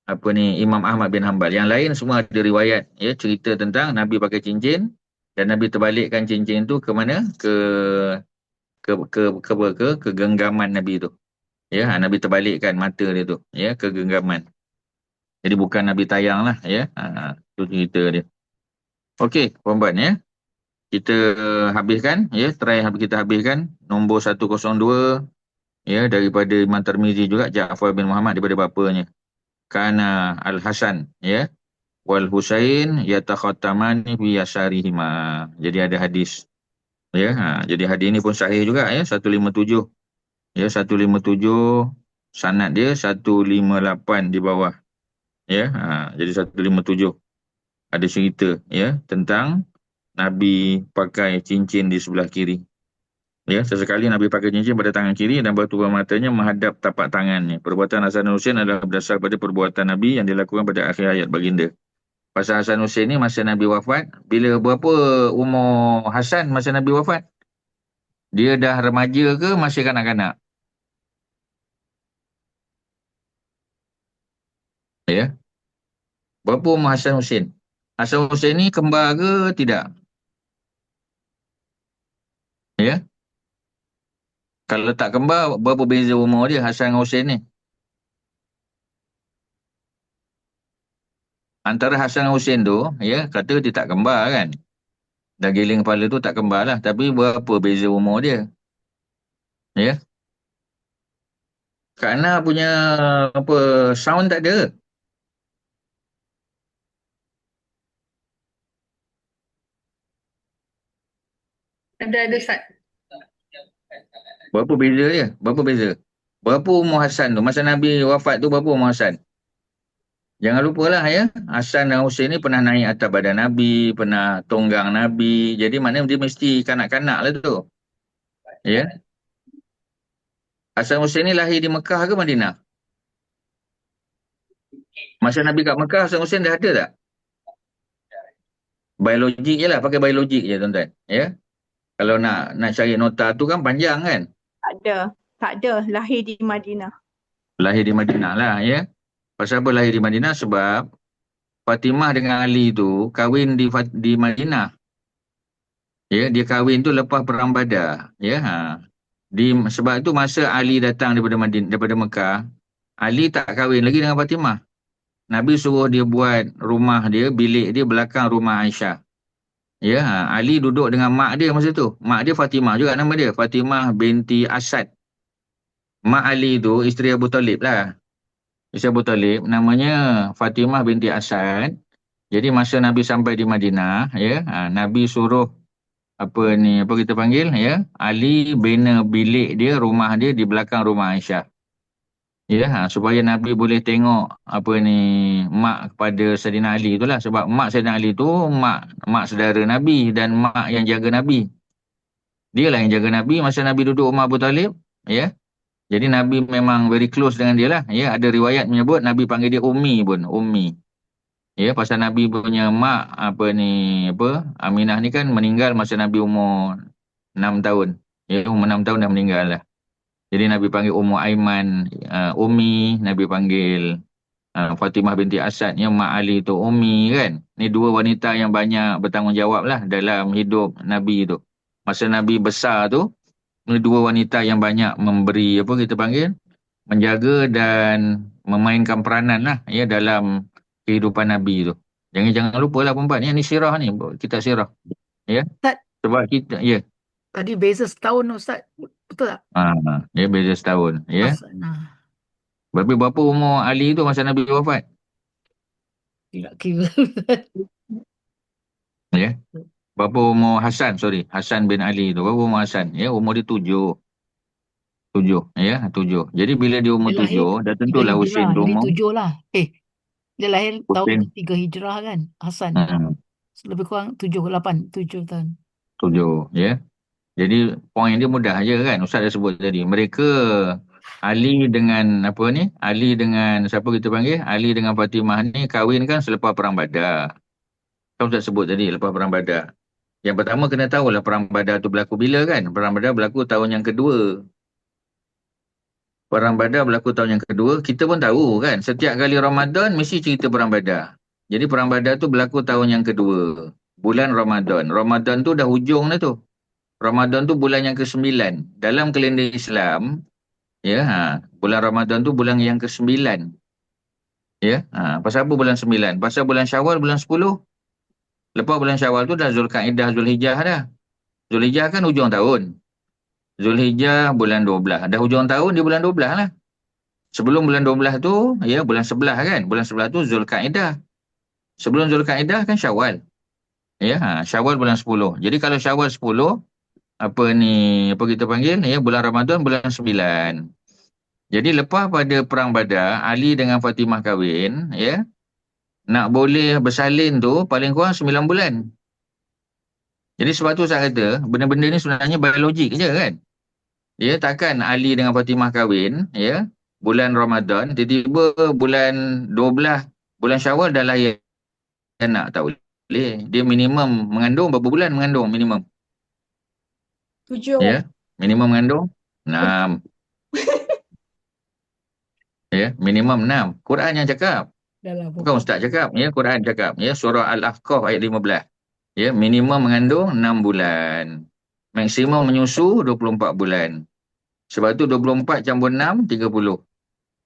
apa ni, Imam Ahmad bin Hanbal. Yang lain semua ada riwayat, ya, cerita tentang Nabi pakai cincin dan Nabi terbalikkan cincin tu ke mana? Ke genggaman Nabi tu. Ya, Nabi terbalikkan mata dia tu, ya, ke genggaman. Jadi bukan Nabi tayang lah, ya. Tu cerita dia. Okey, puan-puan, ya. Kita habiskan, ya, kita habiskan nombor 102, ya, daripada Imam Tirmizi juga, Ja'far bin Muhammad daripada bapanya. Kana Al-Hasan, ya, wal Husain yatakhattamani fi yasarihima. Jadi ada hadis. Ya, jadi hadis ni pun sahih juga, ya, 157. Ya, 157 sanad dia 158 di bawah. Ya, jadi 157 ada cerita, ya, tentang Nabi pakai cincin di sebelah kiri. Ya, sesekali Nabi pakai cincin pada tangan kiri dan batu permatanya menghadap tapak tangannya. Perbuatan Hasan dan Husain adalah berdasar pada perbuatan Nabi yang dilakukan pada akhir hayat baginda. Pasal Hasan Husain ni masa Nabi wafat, bila berapa umur Hasan masa Nabi wafat? Dia dah remaja ke masih kanak-kanak? Ya. Berapa umur Hasan Husain? Hasan Hussein ni kembar ke tidak? Ya. Kalau tak kembar, berapa beza umur dia Hasan Hussein ni? Antara Hasan Hussein tu, ya, kata dia tak kembar kan. Dah giling kepala tu tak kembar lah. Tapi berapa beza umur dia? Ya. Kerana punya apa sound tak ada. Ada Ustaz. Berapa beza dia? Berapa beza? Berapa umur Hasan tu? Masa Nabi wafat tu berapa umur Hasan? Jangan lupalah ya, Hasan dan Hussein ni pernah naik atas badan Nabi, pernah tunggang Nabi. Jadi maknanya dia mesti kanak-kanak lah tu. Ya. Hasan Hussein ni lahir di Mekah ke Madinah? Masa Nabi kat Mekah, Hasan Hussein dah ada tak? Biologik je lah, pakai biologik je tuan-tuan. Ya. Kalau nak cari nota tu kan panjang kan? Tak ada. Lahir di Madinah. Lahir di Madinah lah ya. Pasal apa lahir di Madinah? Sebab Fatimah dengan Ali tu kahwin di Madinah. Ya, dia kahwin tu lepas perang Badar. Ya, sebab itu masa Ali datang daripada Mekah, Ali tak kahwin lagi dengan Fatimah. Nabi suruh dia buat rumah dia, bilik dia belakang rumah Aisyah. Ya, Ali duduk dengan mak dia masa tu. Mak dia Fatimah juga nama dia, Fatimah binti Asad. Mak Ali tu isteri Abu Talib lah. Isteri Abu Talib namanya Fatimah binti Asad. Jadi masa Nabi sampai di Madinah, ya, Nabi suruh apa kita panggil ya, Ali bina bilik dia, rumah dia di belakang rumah Aisyah. Ya, supaya Nabi boleh tengok mak kepada Saidina Ali itulah, sebab mak Saidina Ali tu mak saudara Nabi dan mak yang jaga Nabi. Dialah yang jaga Nabi masa Nabi duduk rumah Abu Talib, ya. Jadi Nabi memang very close dengan dia lah, ya. Ada riwayat menyebut Nabi panggil dia Ummi pun, Ummi. Ya, pasal Nabi punya mak Aminah ni kan meninggal masa Nabi umur 6 tahun. Ya, umur 6 tahun dah meninggal lah. Jadi Nabi panggil Ummu Aiman, Ummi. Nabi panggil Fatimah binti Asad, yang Mak Ali tu Ummi kan. Ni dua wanita yang banyak bertanggungjawab lah dalam hidup Nabi tu. Masa Nabi besar tu, ni dua wanita yang banyak memberi, menjaga dan memainkan peranan lah ya dalam kehidupan Nabi tu. Jangan lupa lah perempuan. Ni sirah ni, kitab sirah. Ya. Ustaz, Sebab kita, ya. tadi beza setahun Ustaz. Betul tak? Ya, beza setahun. Ya. Berapa umur Ali tu masa Nabi wafat? Tidak kira. Ya. Berapa umur Hasan bin Ali tu? Berapa umur Hasan? Ya, umur dia 7. 7. Ya, 7. Jadi bila dia umur Dia lahir 7, dah 3 tentulah Husin Hijrah, tu jadi umur. 7 lah. Dia lahir tahun Husin. ke-3 Hijrah kan, Hasan. Lebih kurang 7 tahun. 7, ya. Jadi poin dia mudah je kan. Ustaz dah sebut tadi. Mereka Ali dengan Ali dengan siapa kita panggil? Ali dengan Fatimah ni kahwin kan selepas perang Badar. Kan Ustaz sebut tadi lepas perang Badar. Yang pertama kena tahulah perang Badar tu berlaku bila kan? Perang Badar berlaku tahun yang kedua. Perang Badar berlaku tahun yang kedua. Kita pun tahu kan, setiap kali Ramadan mesti cerita perang Badar. Jadi perang Badar tu berlaku tahun yang kedua. Bulan Ramadan. Ramadan tu dah hujung dah tu. Ramadan tu bulan yang ke-9. Dalam kalender Islam, ya, bulan Ramadan tu bulan yang ke-9. Ya, pasal apa bulan 9? Pasal bulan Syawal bulan 10. Lepas bulan Syawal tu dah Zulkaidah, Zulhijjah dah. Zulhijjah kan hujung tahun. Zulhijjah bulan 12. Dah hujung tahun dia bulan 12 lah. Sebelum bulan 12 tu, ya, bulan 11 kan. Bulan 11 tu Zulkaidah. Sebelum Zulkaidah kan Syawal. Ya, Syawal bulan 10. Jadi kalau Syawal 10, apa kita panggil, ya, bulan Ramadan bulan 9. Jadi lepas pada perang Badar, Ali dengan Fatimah kahwin, ya. Nak boleh bersalin tu paling kurang 9 bulan. Jadi sebab tu saya kata, benda-benda ni sebenarnya biologik je kan. Ya, takkan Ali dengan Fatimah kahwin, ya, bulan Ramadan, tiba-tiba bulan 12, bulan Syawal dah lahir anak. Tak boleh. Dia minimum mengandung berapa bulan mengandung minimum? 7. Ya, minimum mengandung 6. Ya, minimum 6. Quran yang cakap. Dalam Bukan Ustaz cakap, ya, Quran cakap, ya, surah Al-Ahqaf ayat 15. Ya, minimum mengandung 6 bulan. Maksimum menyusu 24 bulan. Sebab tu 24 campur 6, 30.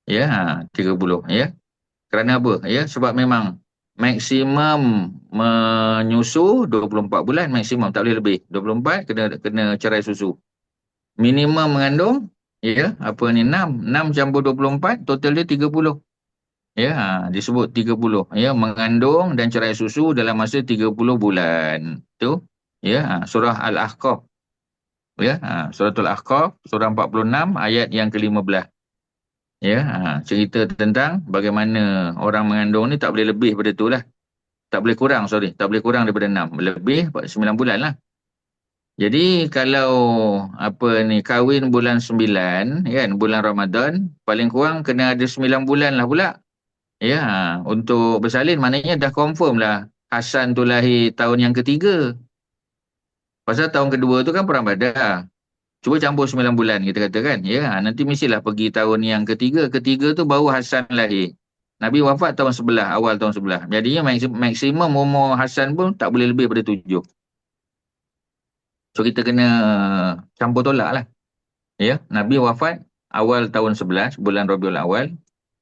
Ya, 30, ya. Kerana apa? Ya, sebab memang maksimum menyusu 24 bulan, maksimum tak boleh lebih. 24 kena cerai susu. Minimum mengandung, ya, apa ni, 6. 6 campur 24, total dia 30. Ya, disebut 30. Ya, mengandung dan cerai susu dalam masa 30 bulan. Tu, ya, surah Al-Ahqaf. Ya, surah Al-Ahqaf, surah 46 ayat yang ke-15. Ya, cerita tentang bagaimana orang mengandung ni tak boleh lebih pada tu lah. Tak boleh kurang, sorry. Tak boleh kurang daripada 6. Lebih 9 bulan lah. Jadi kalau apa ni, kahwin bulan 9, kan, bulan Ramadan, paling kurang kena ada 9 bulan lah pula. Ya, untuk bersalin maknanya dah confirm lah Hasan tu lahir tahun yang ketiga. Pasal tahun kedua tu kan perang Badar. Cuba campur 9 bulan kita kata kan. Ya, nanti mestilah pergi tahun yang ketiga. Ketiga tu baru Hasan lahir. Nabi wafat tahun sebelah, awal tahun sebelah. Jadinya maksimum umur Hasan pun tak boleh lebih daripada 7. So kita kena campur tolak lah. Ya, Nabi wafat awal tahun 11, bulan Rabiul Awal.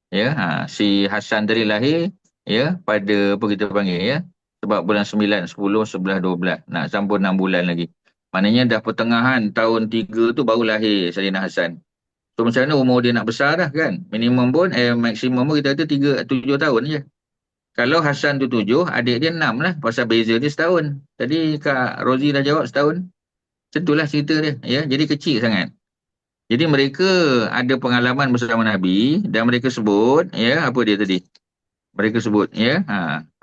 Ya, si Hasan tadi lahir, ya, pada apa kita panggil, ya. Sebab bulan 9, 10, 11, 12. Nak campur 6 bulan lagi. Maknanya dah pertengahan tahun 3 tu baru lahir Sayyidina Hasan. So macam mana umur dia nak besar dah kan? Minimum pun, maksimum pun kita kata 7 tahun je. Kalau Hasan tu 7, adik dia 6 lah. Pasal beza dia setahun. Tadi Kak Rozi dah jawab setahun. Macam itulah cerita dia. Ya, jadi kecil sangat. Jadi mereka ada pengalaman bersama Nabi dan mereka sebut, ya, apa dia tadi? Mereka sebut, ya,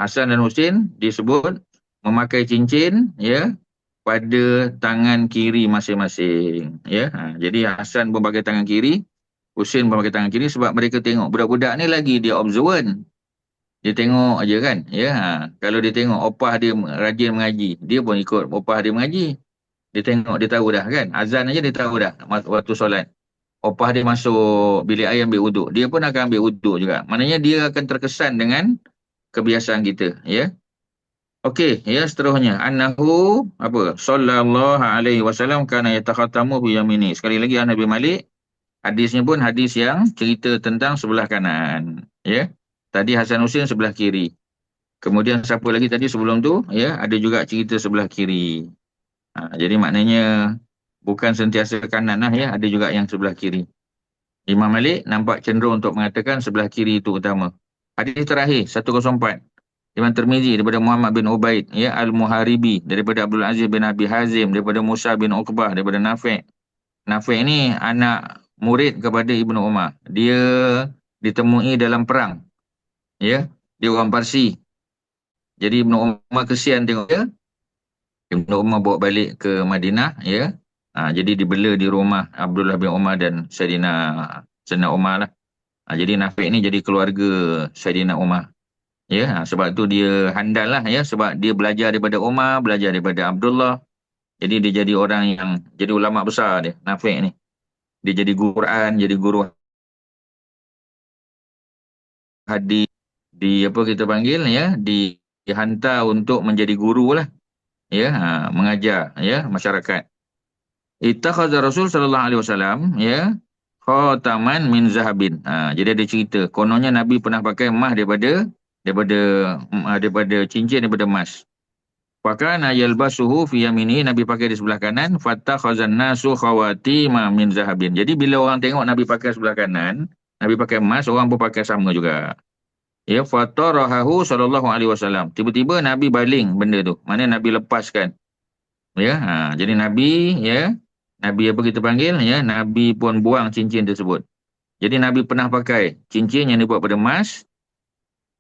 Hasan dan Husin disebut memakai cincin, ya, pada tangan kiri masing-masing, ya. Jadi Hasan pun pakai tangan kiri, Husin pun pakai tangan kiri sebab mereka tengok budak-budak ni lagi dia observant. Dia tengok aja kan, ya. Kalau dia tengok opah dia rajin mengaji, dia pun ikut opah dia mengaji. Dia tengok, dia tahu dah kan. Azan aja dia tahu dah waktu solat. Opah dia masuk bilik air ambil wuduk. Dia pun akan ambil wuduk juga. Maknanya dia akan terkesan dengan kebiasaan kita. Ya. Okey, ya, seterusnya. Annahu, apa? Sallallahu alaihi wasallam kana yatakhatamu bi yamini. Sekali lagi Nabi Malik. Hadisnya pun hadis yang cerita tentang sebelah kanan. Ya. Tadi Hasan Husin sebelah kiri. Kemudian siapa lagi tadi sebelum tu? Ya, ada juga cerita sebelah kiri. Jadi maknanya bukan sentiasa kanan lah, ya, ada juga yang sebelah kiri. Imam Malik nampak cenderung untuk mengatakan sebelah kiri itu utama. Hadis terakhir 104. Imam Tirmizi daripada Muhammad bin Ubaid, ya, Al-Muharibi, daripada Abdul Aziz bin Abi Hazim, daripada Musa bin Uqbah, daripada Nafi'. Nafi' ni anak murid kepada Ibnu Umar. Dia ditemui dalam perang. Ya, dia orang Parsi. Jadi Ibnu Umar kesian tengok dia. Ibnu Umar bawa balik ke Madinah, ya. Jadi dibela di rumah Abdullah bin Umar dan Sayyidina Umar lah. Jadi Nafi' ni jadi keluarga Sayyidina Umar. Ya, sebab tu dia handal lah, ya, sebab dia belajar daripada Umar, belajar daripada Abdullah. Jadi dia jadi orang yang jadi ulama besar dia, Nafi' ni. Dia jadi guru Quran, jadi guru hadis, di apa kita panggil, ya, dihantar untuk menjadi guru lah. Ya, mengajar, ya, masyarakat. Ittakhadha Rasul sallallahu alaihi wasallam, ya, khataman min zahabin. Jadi ada cerita, kononnya Nabi pernah pakai emas daripada cincin daripada emas. Fakana yalbasuhu fi yamini, Nabi pakai di sebelah kanan, fatakhazan nasu khawatima min zahabin. Jadi bila orang tengok Nabi pakai sebelah kanan, Nabi pakai emas, orang pun pakai sama juga. Ya, fatarahu sallallahu alaihi wasallam. Tiba-tiba Nabi baling benda tu. Mana Nabi lepaskan. Ya, jadi Nabi, ya, Nabi apa kita panggil, ya, Nabi pun buang cincin tersebut. Jadi Nabi pernah pakai cincin yang dibuat pada emas.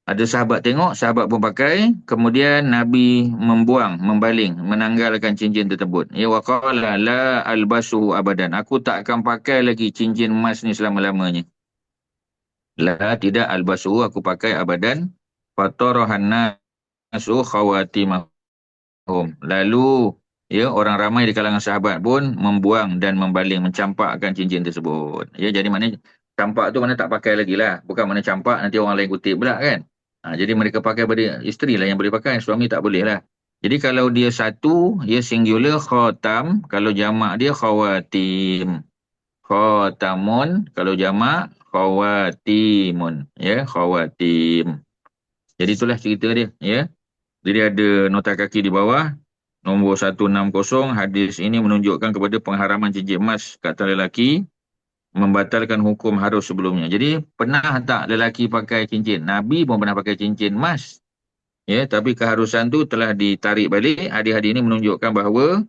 Ada sahabat tengok, sahabat pun pakai. Kemudian Nabi membaling, menanggalkan cincin tersebut. Ya, waqala la albasuhu abadan. Aku tak akan pakai lagi cincin emas ni selama-lamanya. La, tidak, albasuhu, aku pakai abadan. Fatarahan nasu khawatimahum. Lalu, ya, orang ramai di kalangan sahabat pun membuang dan membaling, mencampakkan cincin tersebut. Ya, jadi maknanya campak tu mana tak pakai lagi lah. Bukan mana campak nanti orang lain kutip pula kan. Jadi mereka pakai pada isteri lah yang boleh pakai, suami tak boleh lah. Jadi kalau dia satu, dia singular khatam, kalau jamak dia khawatim. Khatamun, kalau jamak khawatimun, ya, khawatim. Jadi itulah cerita dia, ya. Jadi ada nota kaki di bawah, nombor 160, hadis ini menunjukkan kepada pengharaman cincin emas kat atas lelaki, membatalkan hukum harus sebelumnya. Jadi pernah tak lelaki pakai cincin? Nabi pun pernah pakai cincin emas. Ya, tapi keharusan tu telah ditarik balik. Hadis-hadis ini menunjukkan bahawa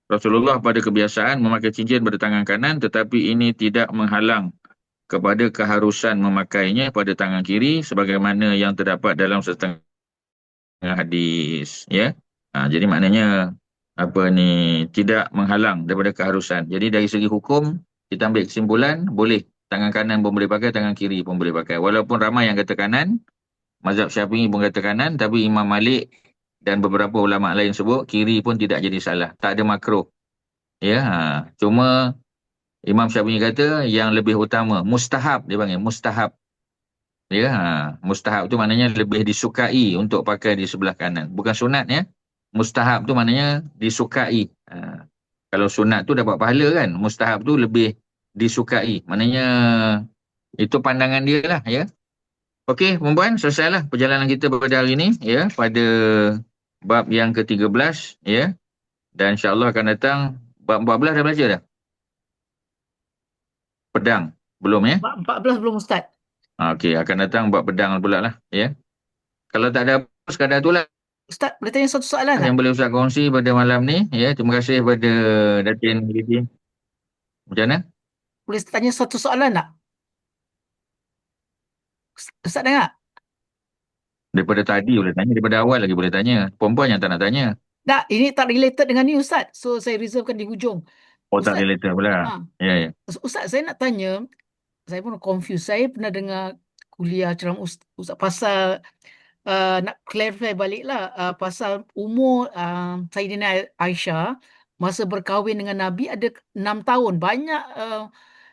Rasulullah pada kebiasaan memakai cincin pada tangan kanan, tetapi ini tidak menghalang kepada keharusan memakainya pada tangan kiri sebagaimana yang terdapat dalam setengah hadis, ya. Jadi maknanya tidak menghalang daripada keharusan. Jadi dari segi hukum kita ambil kesimpulan boleh tangan kanan pun boleh pakai, tangan kiri pun boleh pakai. Walaupun ramai yang kata kanan, mazhab Syafi'i pun kata kanan, tapi Imam Malik dan beberapa ulama lain sebut kiri pun tidak jadi salah, tak ada makruh. Ya, cuma Imam Syafi'i kata yang lebih utama mustahab, dia panggil mustahab. Ya, mustahab tu maknanya lebih disukai untuk pakai di sebelah kanan. Bukan sunat, ya. Mustahab tu maknanya disukai. Kalau sunat tu dapat pahala kan, mustahab tu lebih disukai. Maknanya itu pandangan dia lah, ya. Okey, perempuan, selesailah perjalanan kita pada hari ini, ya, pada bab yang ke-13, ya. Dan insya-Allah akan datang bab 14 dah baca dah. Pedang belum, ya. Bab 14 belum Ustaz. Okey, akan datang bab pedang pula lah, ya. Kalau tak ada apa, sekadar itulah Ustaz, boleh tanya satu soalan tak? yang boleh Ustaz kongsi pada malam ni, ya. Terima kasih pada Datin Lidi. Macam mana? Boleh tanya satu soalan tak? Ustaz dengar? Daripada tadi boleh tanya, daripada awal lagi boleh tanya. Perempuan yang tak nak tanya. Tak, ini tak related dengan ni Ustaz. So saya reservekan di hujung. Oh, tak Ustaz, related pula. Ya, ya. Ustaz, saya nak tanya, saya pun confused. Saya pernah dengar kuliah ceramah Ustaz pasal nak clarify balik lah pasal umur Sayyidina Aisyah masa berkahwin dengan Nabi ada 6 tahun. Banyak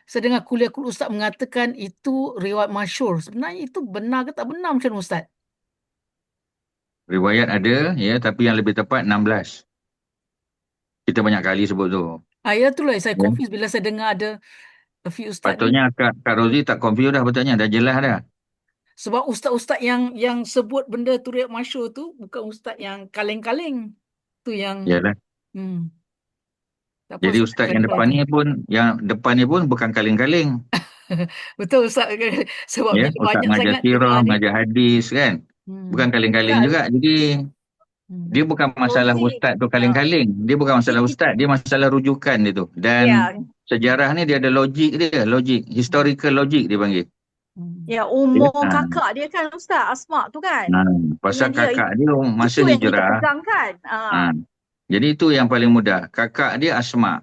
saya dengar kuliah-kuliah Ustaz mengatakan itu riwayat masyhur. Sebenarnya itu benar ke tak benar macam mana Ustaz? Riwayat ada, ya, tapi yang lebih tepat 16. Kita banyak kali sebut tu. Ya itulah saya Ya. confused bila saya dengar ada a few Ustaz ni. Patutnya Kak Rozi tak confuse dah, patutnya dah jelas dah. Sebab ustaz-ustaz yang sebut benda tu riwayat masyhur tu bukan ustaz yang kaleng-kaleng. Tu yang Yalah. tak apa, Jadi Ustaz ustaz akan yang depan ni pun bukan kaleng-kaleng. betul Ustaz. Sebab Ya, bila ustaz banyak mengajar sangat sirah, dengar ni. mengajar hadis kan. Bukan kaleng-kaleng Ustaz. juga. Jadi dia bukan masalah Rozi, ustaz tu kaleng-kaleng. Dia bukan masalah ustaz, dia masalah rujukan dia tu. Dan Ya, sejarah ni dia ada logik dia, historical logic dia panggil. ya umur Ya. kakak dia kan Ustaz, Asma tu kan. Pasal Dengan dia, kakak dia masa itu yang kita hijrah. pegang kan. Jadi itu yang paling mudah. Kakak dia Asma.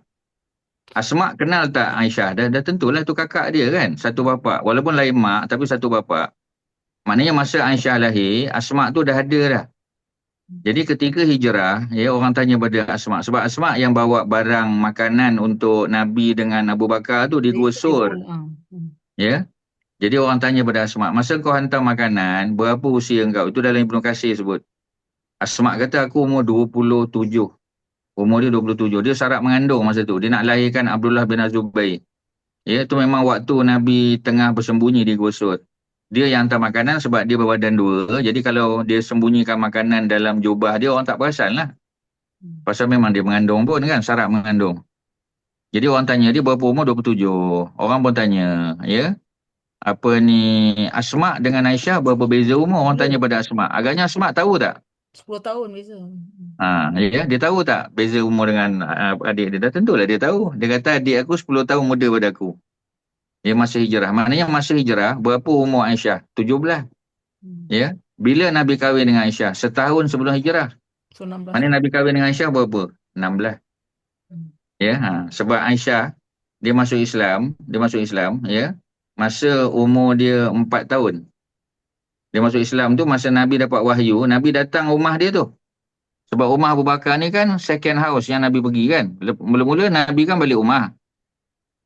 Asma kenal tak Aisyah? Dah tentulah tu kakak dia kan. Satu bapa. Walaupun lain mak tapi satu bapa. Maknanya masa Aisyah lahir, Asma tu dah ada dah. Jadi ketika hijrah, ya, orang tanya pada Asma. Sebab Asma yang bawa barang makanan untuk Nabi dengan Abu Bakar tu di Gua Sur. Ya. Jadi orang tanya pada Asma, masa kau hantar makanan, berapa usia engkau? Itu dalam Ibnu Katsir sebut. Asma kata aku umur 27. Umur dia 27. Dia syarat mengandung masa tu. Dia nak lahirkan Abdullah bin Az-Zubair. Ya, itu memang waktu Nabi tengah bersembunyi di Gua Sur. Dia yang hantar makanan sebab dia berbadan dua. Jadi kalau dia sembunyikan makanan dalam jubah dia, orang tak perasan lah. Pasal memang dia mengandung pun kan, syarat mengandung. Jadi orang tanya dia berapa umur? 27. Orang pun tanya, ya, apa ni, Asma dengan Aisyah berapa beza umur? Orang tanya pada Asma. Agaknya Asma tahu tak? 10 tahun beza. Ya, dia tahu tak beza umur dengan adik dia? Dah tentulah dia tahu. Dia kata adik aku 10 tahun muda pada aku. Ya, masa hijrah. Maknanya masa hijrah, berapa umur Aisyah? 17. Ya. Bila Nabi kahwin dengan Aisyah? Setahun sebelum hijrah. So 16. Maknanya Nabi kahwin dengan Aisyah berapa? 16. Ya, sebab Aisyah dia masuk Islam, ya, masa umur dia 4 tahun. Dia masuk Islam tu masa Nabi dapat wahyu, Nabi datang rumah dia tu. Sebab rumah Abu Bakar ni kan second house yang Nabi pergi kan. Mula-mula Nabi kan balik rumah.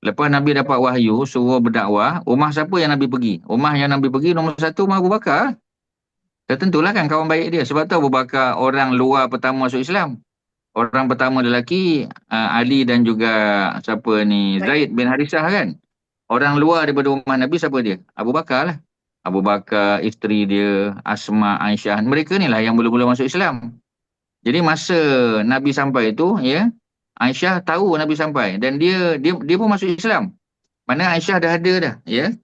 Lepas Nabi dapat wahyu, suruh berdakwah, rumah siapa yang Nabi pergi? Rumah yang Nabi pergi nombor satu rumah Abu Bakar. Tertentulah kan kawan baik dia. Sebab tu Abu Bakar orang luar pertama masuk Islam. Orang pertama lelaki Ali dan juga siapa ni Baik. Zaid bin Harisah kan. Orang luar daripada rumah Nabi siapa dia? Abu Bakar lah. Abu Bakar, isteri dia, Asma, Aisyah. Mereka ni lah yang mula-mula masuk Islam. Jadi masa Nabi sampai tu, ya, Aisyah tahu Nabi sampai dan dia pun masuk Islam. Mana Aisyah dah ada dah, ya.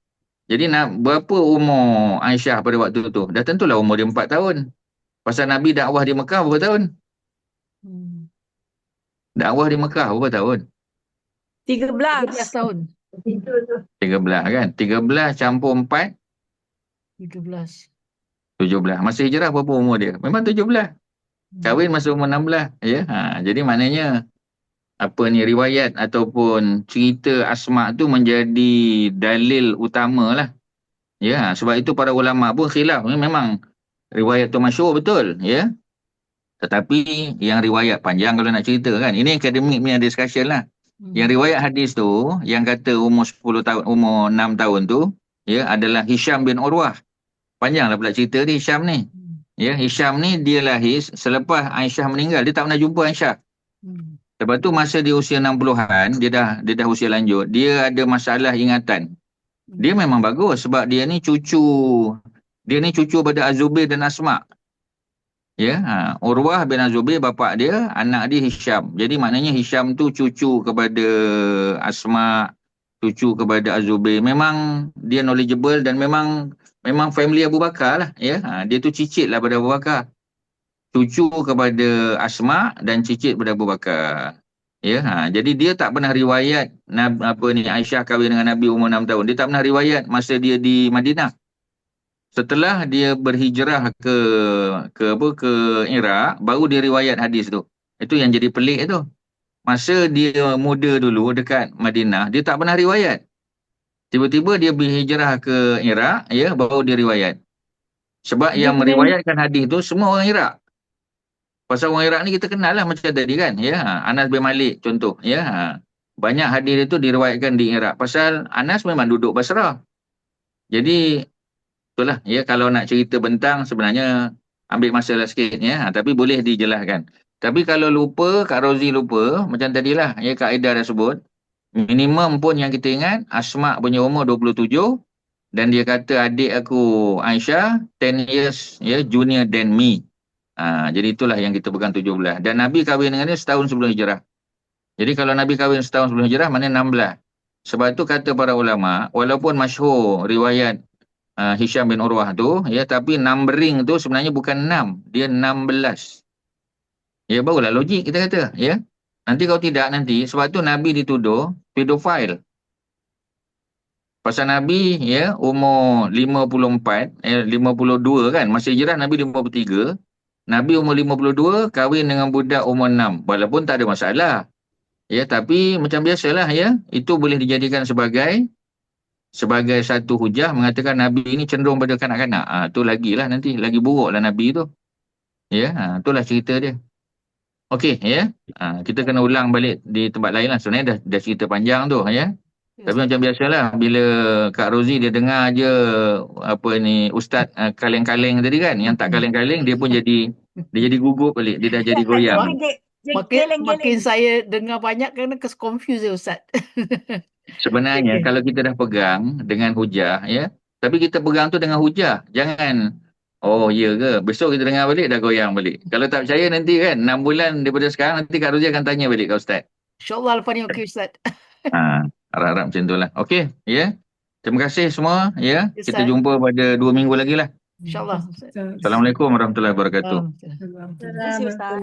Jadi berapa umur Aisyah pada waktu tu? Dah tentulah umur dia 4 tahun. Pasal Nabi dakwah di Mekah berapa tahun? Dakwah di Mekah berapa tahun? 13. 13 tahun. 13 kan? 13 campur 4, 17. 17. Masa hijrah berapa umur dia? Memang 17. Kahwin masa umur 16. Ya? Jadi maknanya apa ni riwayat ataupun cerita Asma tu menjadi dalil utama lah. Ya, sebab itu para ulama pun khilaf. Memang riwayat tu masyhur betul. Ya. Tetapi yang riwayat panjang kalau nak cerita kan. Ini akademik punya discussion lah. Yang riwayat hadis tu, yang kata umur 10 tahun, umur 6 tahun tu, ya, adalah Hisham bin Urwah. Panjanglah pula cerita dia Hisham ni. Ya, Hisham ni dia lahir selepas Aisyah meninggal. Dia tak pernah jumpa Aisyah. Lepas tu masa dia usia 60-an, dia dah usia lanjut, dia ada masalah ingatan. Dia memang bagus sebab dia ni cucu pada Az-Zubair dan Asma. Ya, Urwah bin Az-Zubair bapak dia, anak dia Hisham. Jadi maknanya Hisham tu cucu kepada Asma, cucu kepada Az-Zubair. Memang dia knowledgeable dan memang family Abu Bakar lah, ya. Dia tu cicit lah pada Abu Bakar. Cucu kepada Asma dan cicit kepada Abu Bakar. Ya, jadi dia tak pernah riwayat Aisyah kahwin dengan Nabi umur 6 tahun. Dia tak pernah riwayat masa dia di Madinah. Setelah dia berhijrah ke Iraq, baru dia riwayat hadis tu. Itu yang jadi pelik tu. Masa dia muda dulu dekat Madinah, dia tak pernah riwayat. Tiba-tiba dia berhijrah ke Iraq, ya, baru dia riwayat. Sebab yang meriwayatkan hadis tu semua orang Iraq. Pasal orang Iraq ni kita kenal lah macam tadi kan. Ya, Anas bin Malik contoh. Ya, banyak hadis itu diriwayatkan di Iraq. Pasal Anas memang duduk Basrah. Jadi itulah, ya, kalau nak cerita bentang sebenarnya ambil masa lah sikit, ya. Tapi boleh dijelaskan. Tapi kalau lupa, Kak Rozi lupa, macam tadilah, ya, Kak Aida dah sebut, minimum pun yang kita ingat, Asma punya umur 27, dan dia kata adik aku Aisyah 10 years, ya, junior than me. Jadi itulah yang kita pegang 17. Dan Nabi kahwin dengan dia setahun sebelum hijrah. Jadi kalau Nabi kahwin setahun sebelum hijrah, mana 16. Sebab itu kata para ulama, walaupun masyhur riwayat Hisham bin Urwah tu, ya, tapi numbering tu sebenarnya bukan 6, dia 16. Ya, barulah logik kita kata, ya. Nanti kalau tidak nanti, sebab tu Nabi dituduh pedofile. Pasal Nabi, ya, umur 54, 52 kan, masa hijrah Nabi 53, Nabi umur 52, kahwin dengan budak umur 6, walaupun tak ada masalah. Ya, tapi macam biasalah, ya, itu boleh dijadikan sebagai satu hujah mengatakan Nabi ini cenderung pada kanak-kanak. Tu lagilah nanti, lagi buruklah Nabi tu. Ya, itulah cerita dia. Okey, ya. Kita kena ulang balik di tempat lain lah. Sebenarnya dah cerita panjang tu, ya. Tapi macam biasalah, bila Kak Rozi dia dengar je Ustaz kaleng-kaleng tadi kan, yang tak kaleng-kaleng dia pun dia jadi gugup balik, dia dah jadi goyang. Makin saya dengar banyak kena confuse Ustaz. Sebenarnya kalau kita dah pegang dengan hujah, ya, tapi kita pegang tu dengan hujah, jangan oh ya ke, besok kita dengar balik dah goyang balik. Kalau tak percaya nanti kan 6 bulan daripada sekarang nanti Kak Rozi akan tanya balik Kak Ustaz. InsyaAllah lepas ni okey Ustaz. Harap-harap macam tu lah. Okey, ya. Terima kasih semua, ya. Kita jumpa pada 2 minggu lagi lah. InsyaAllah. Assalamualaikum warahmatullahi wabarakatuh. Terima kasih Ustaz.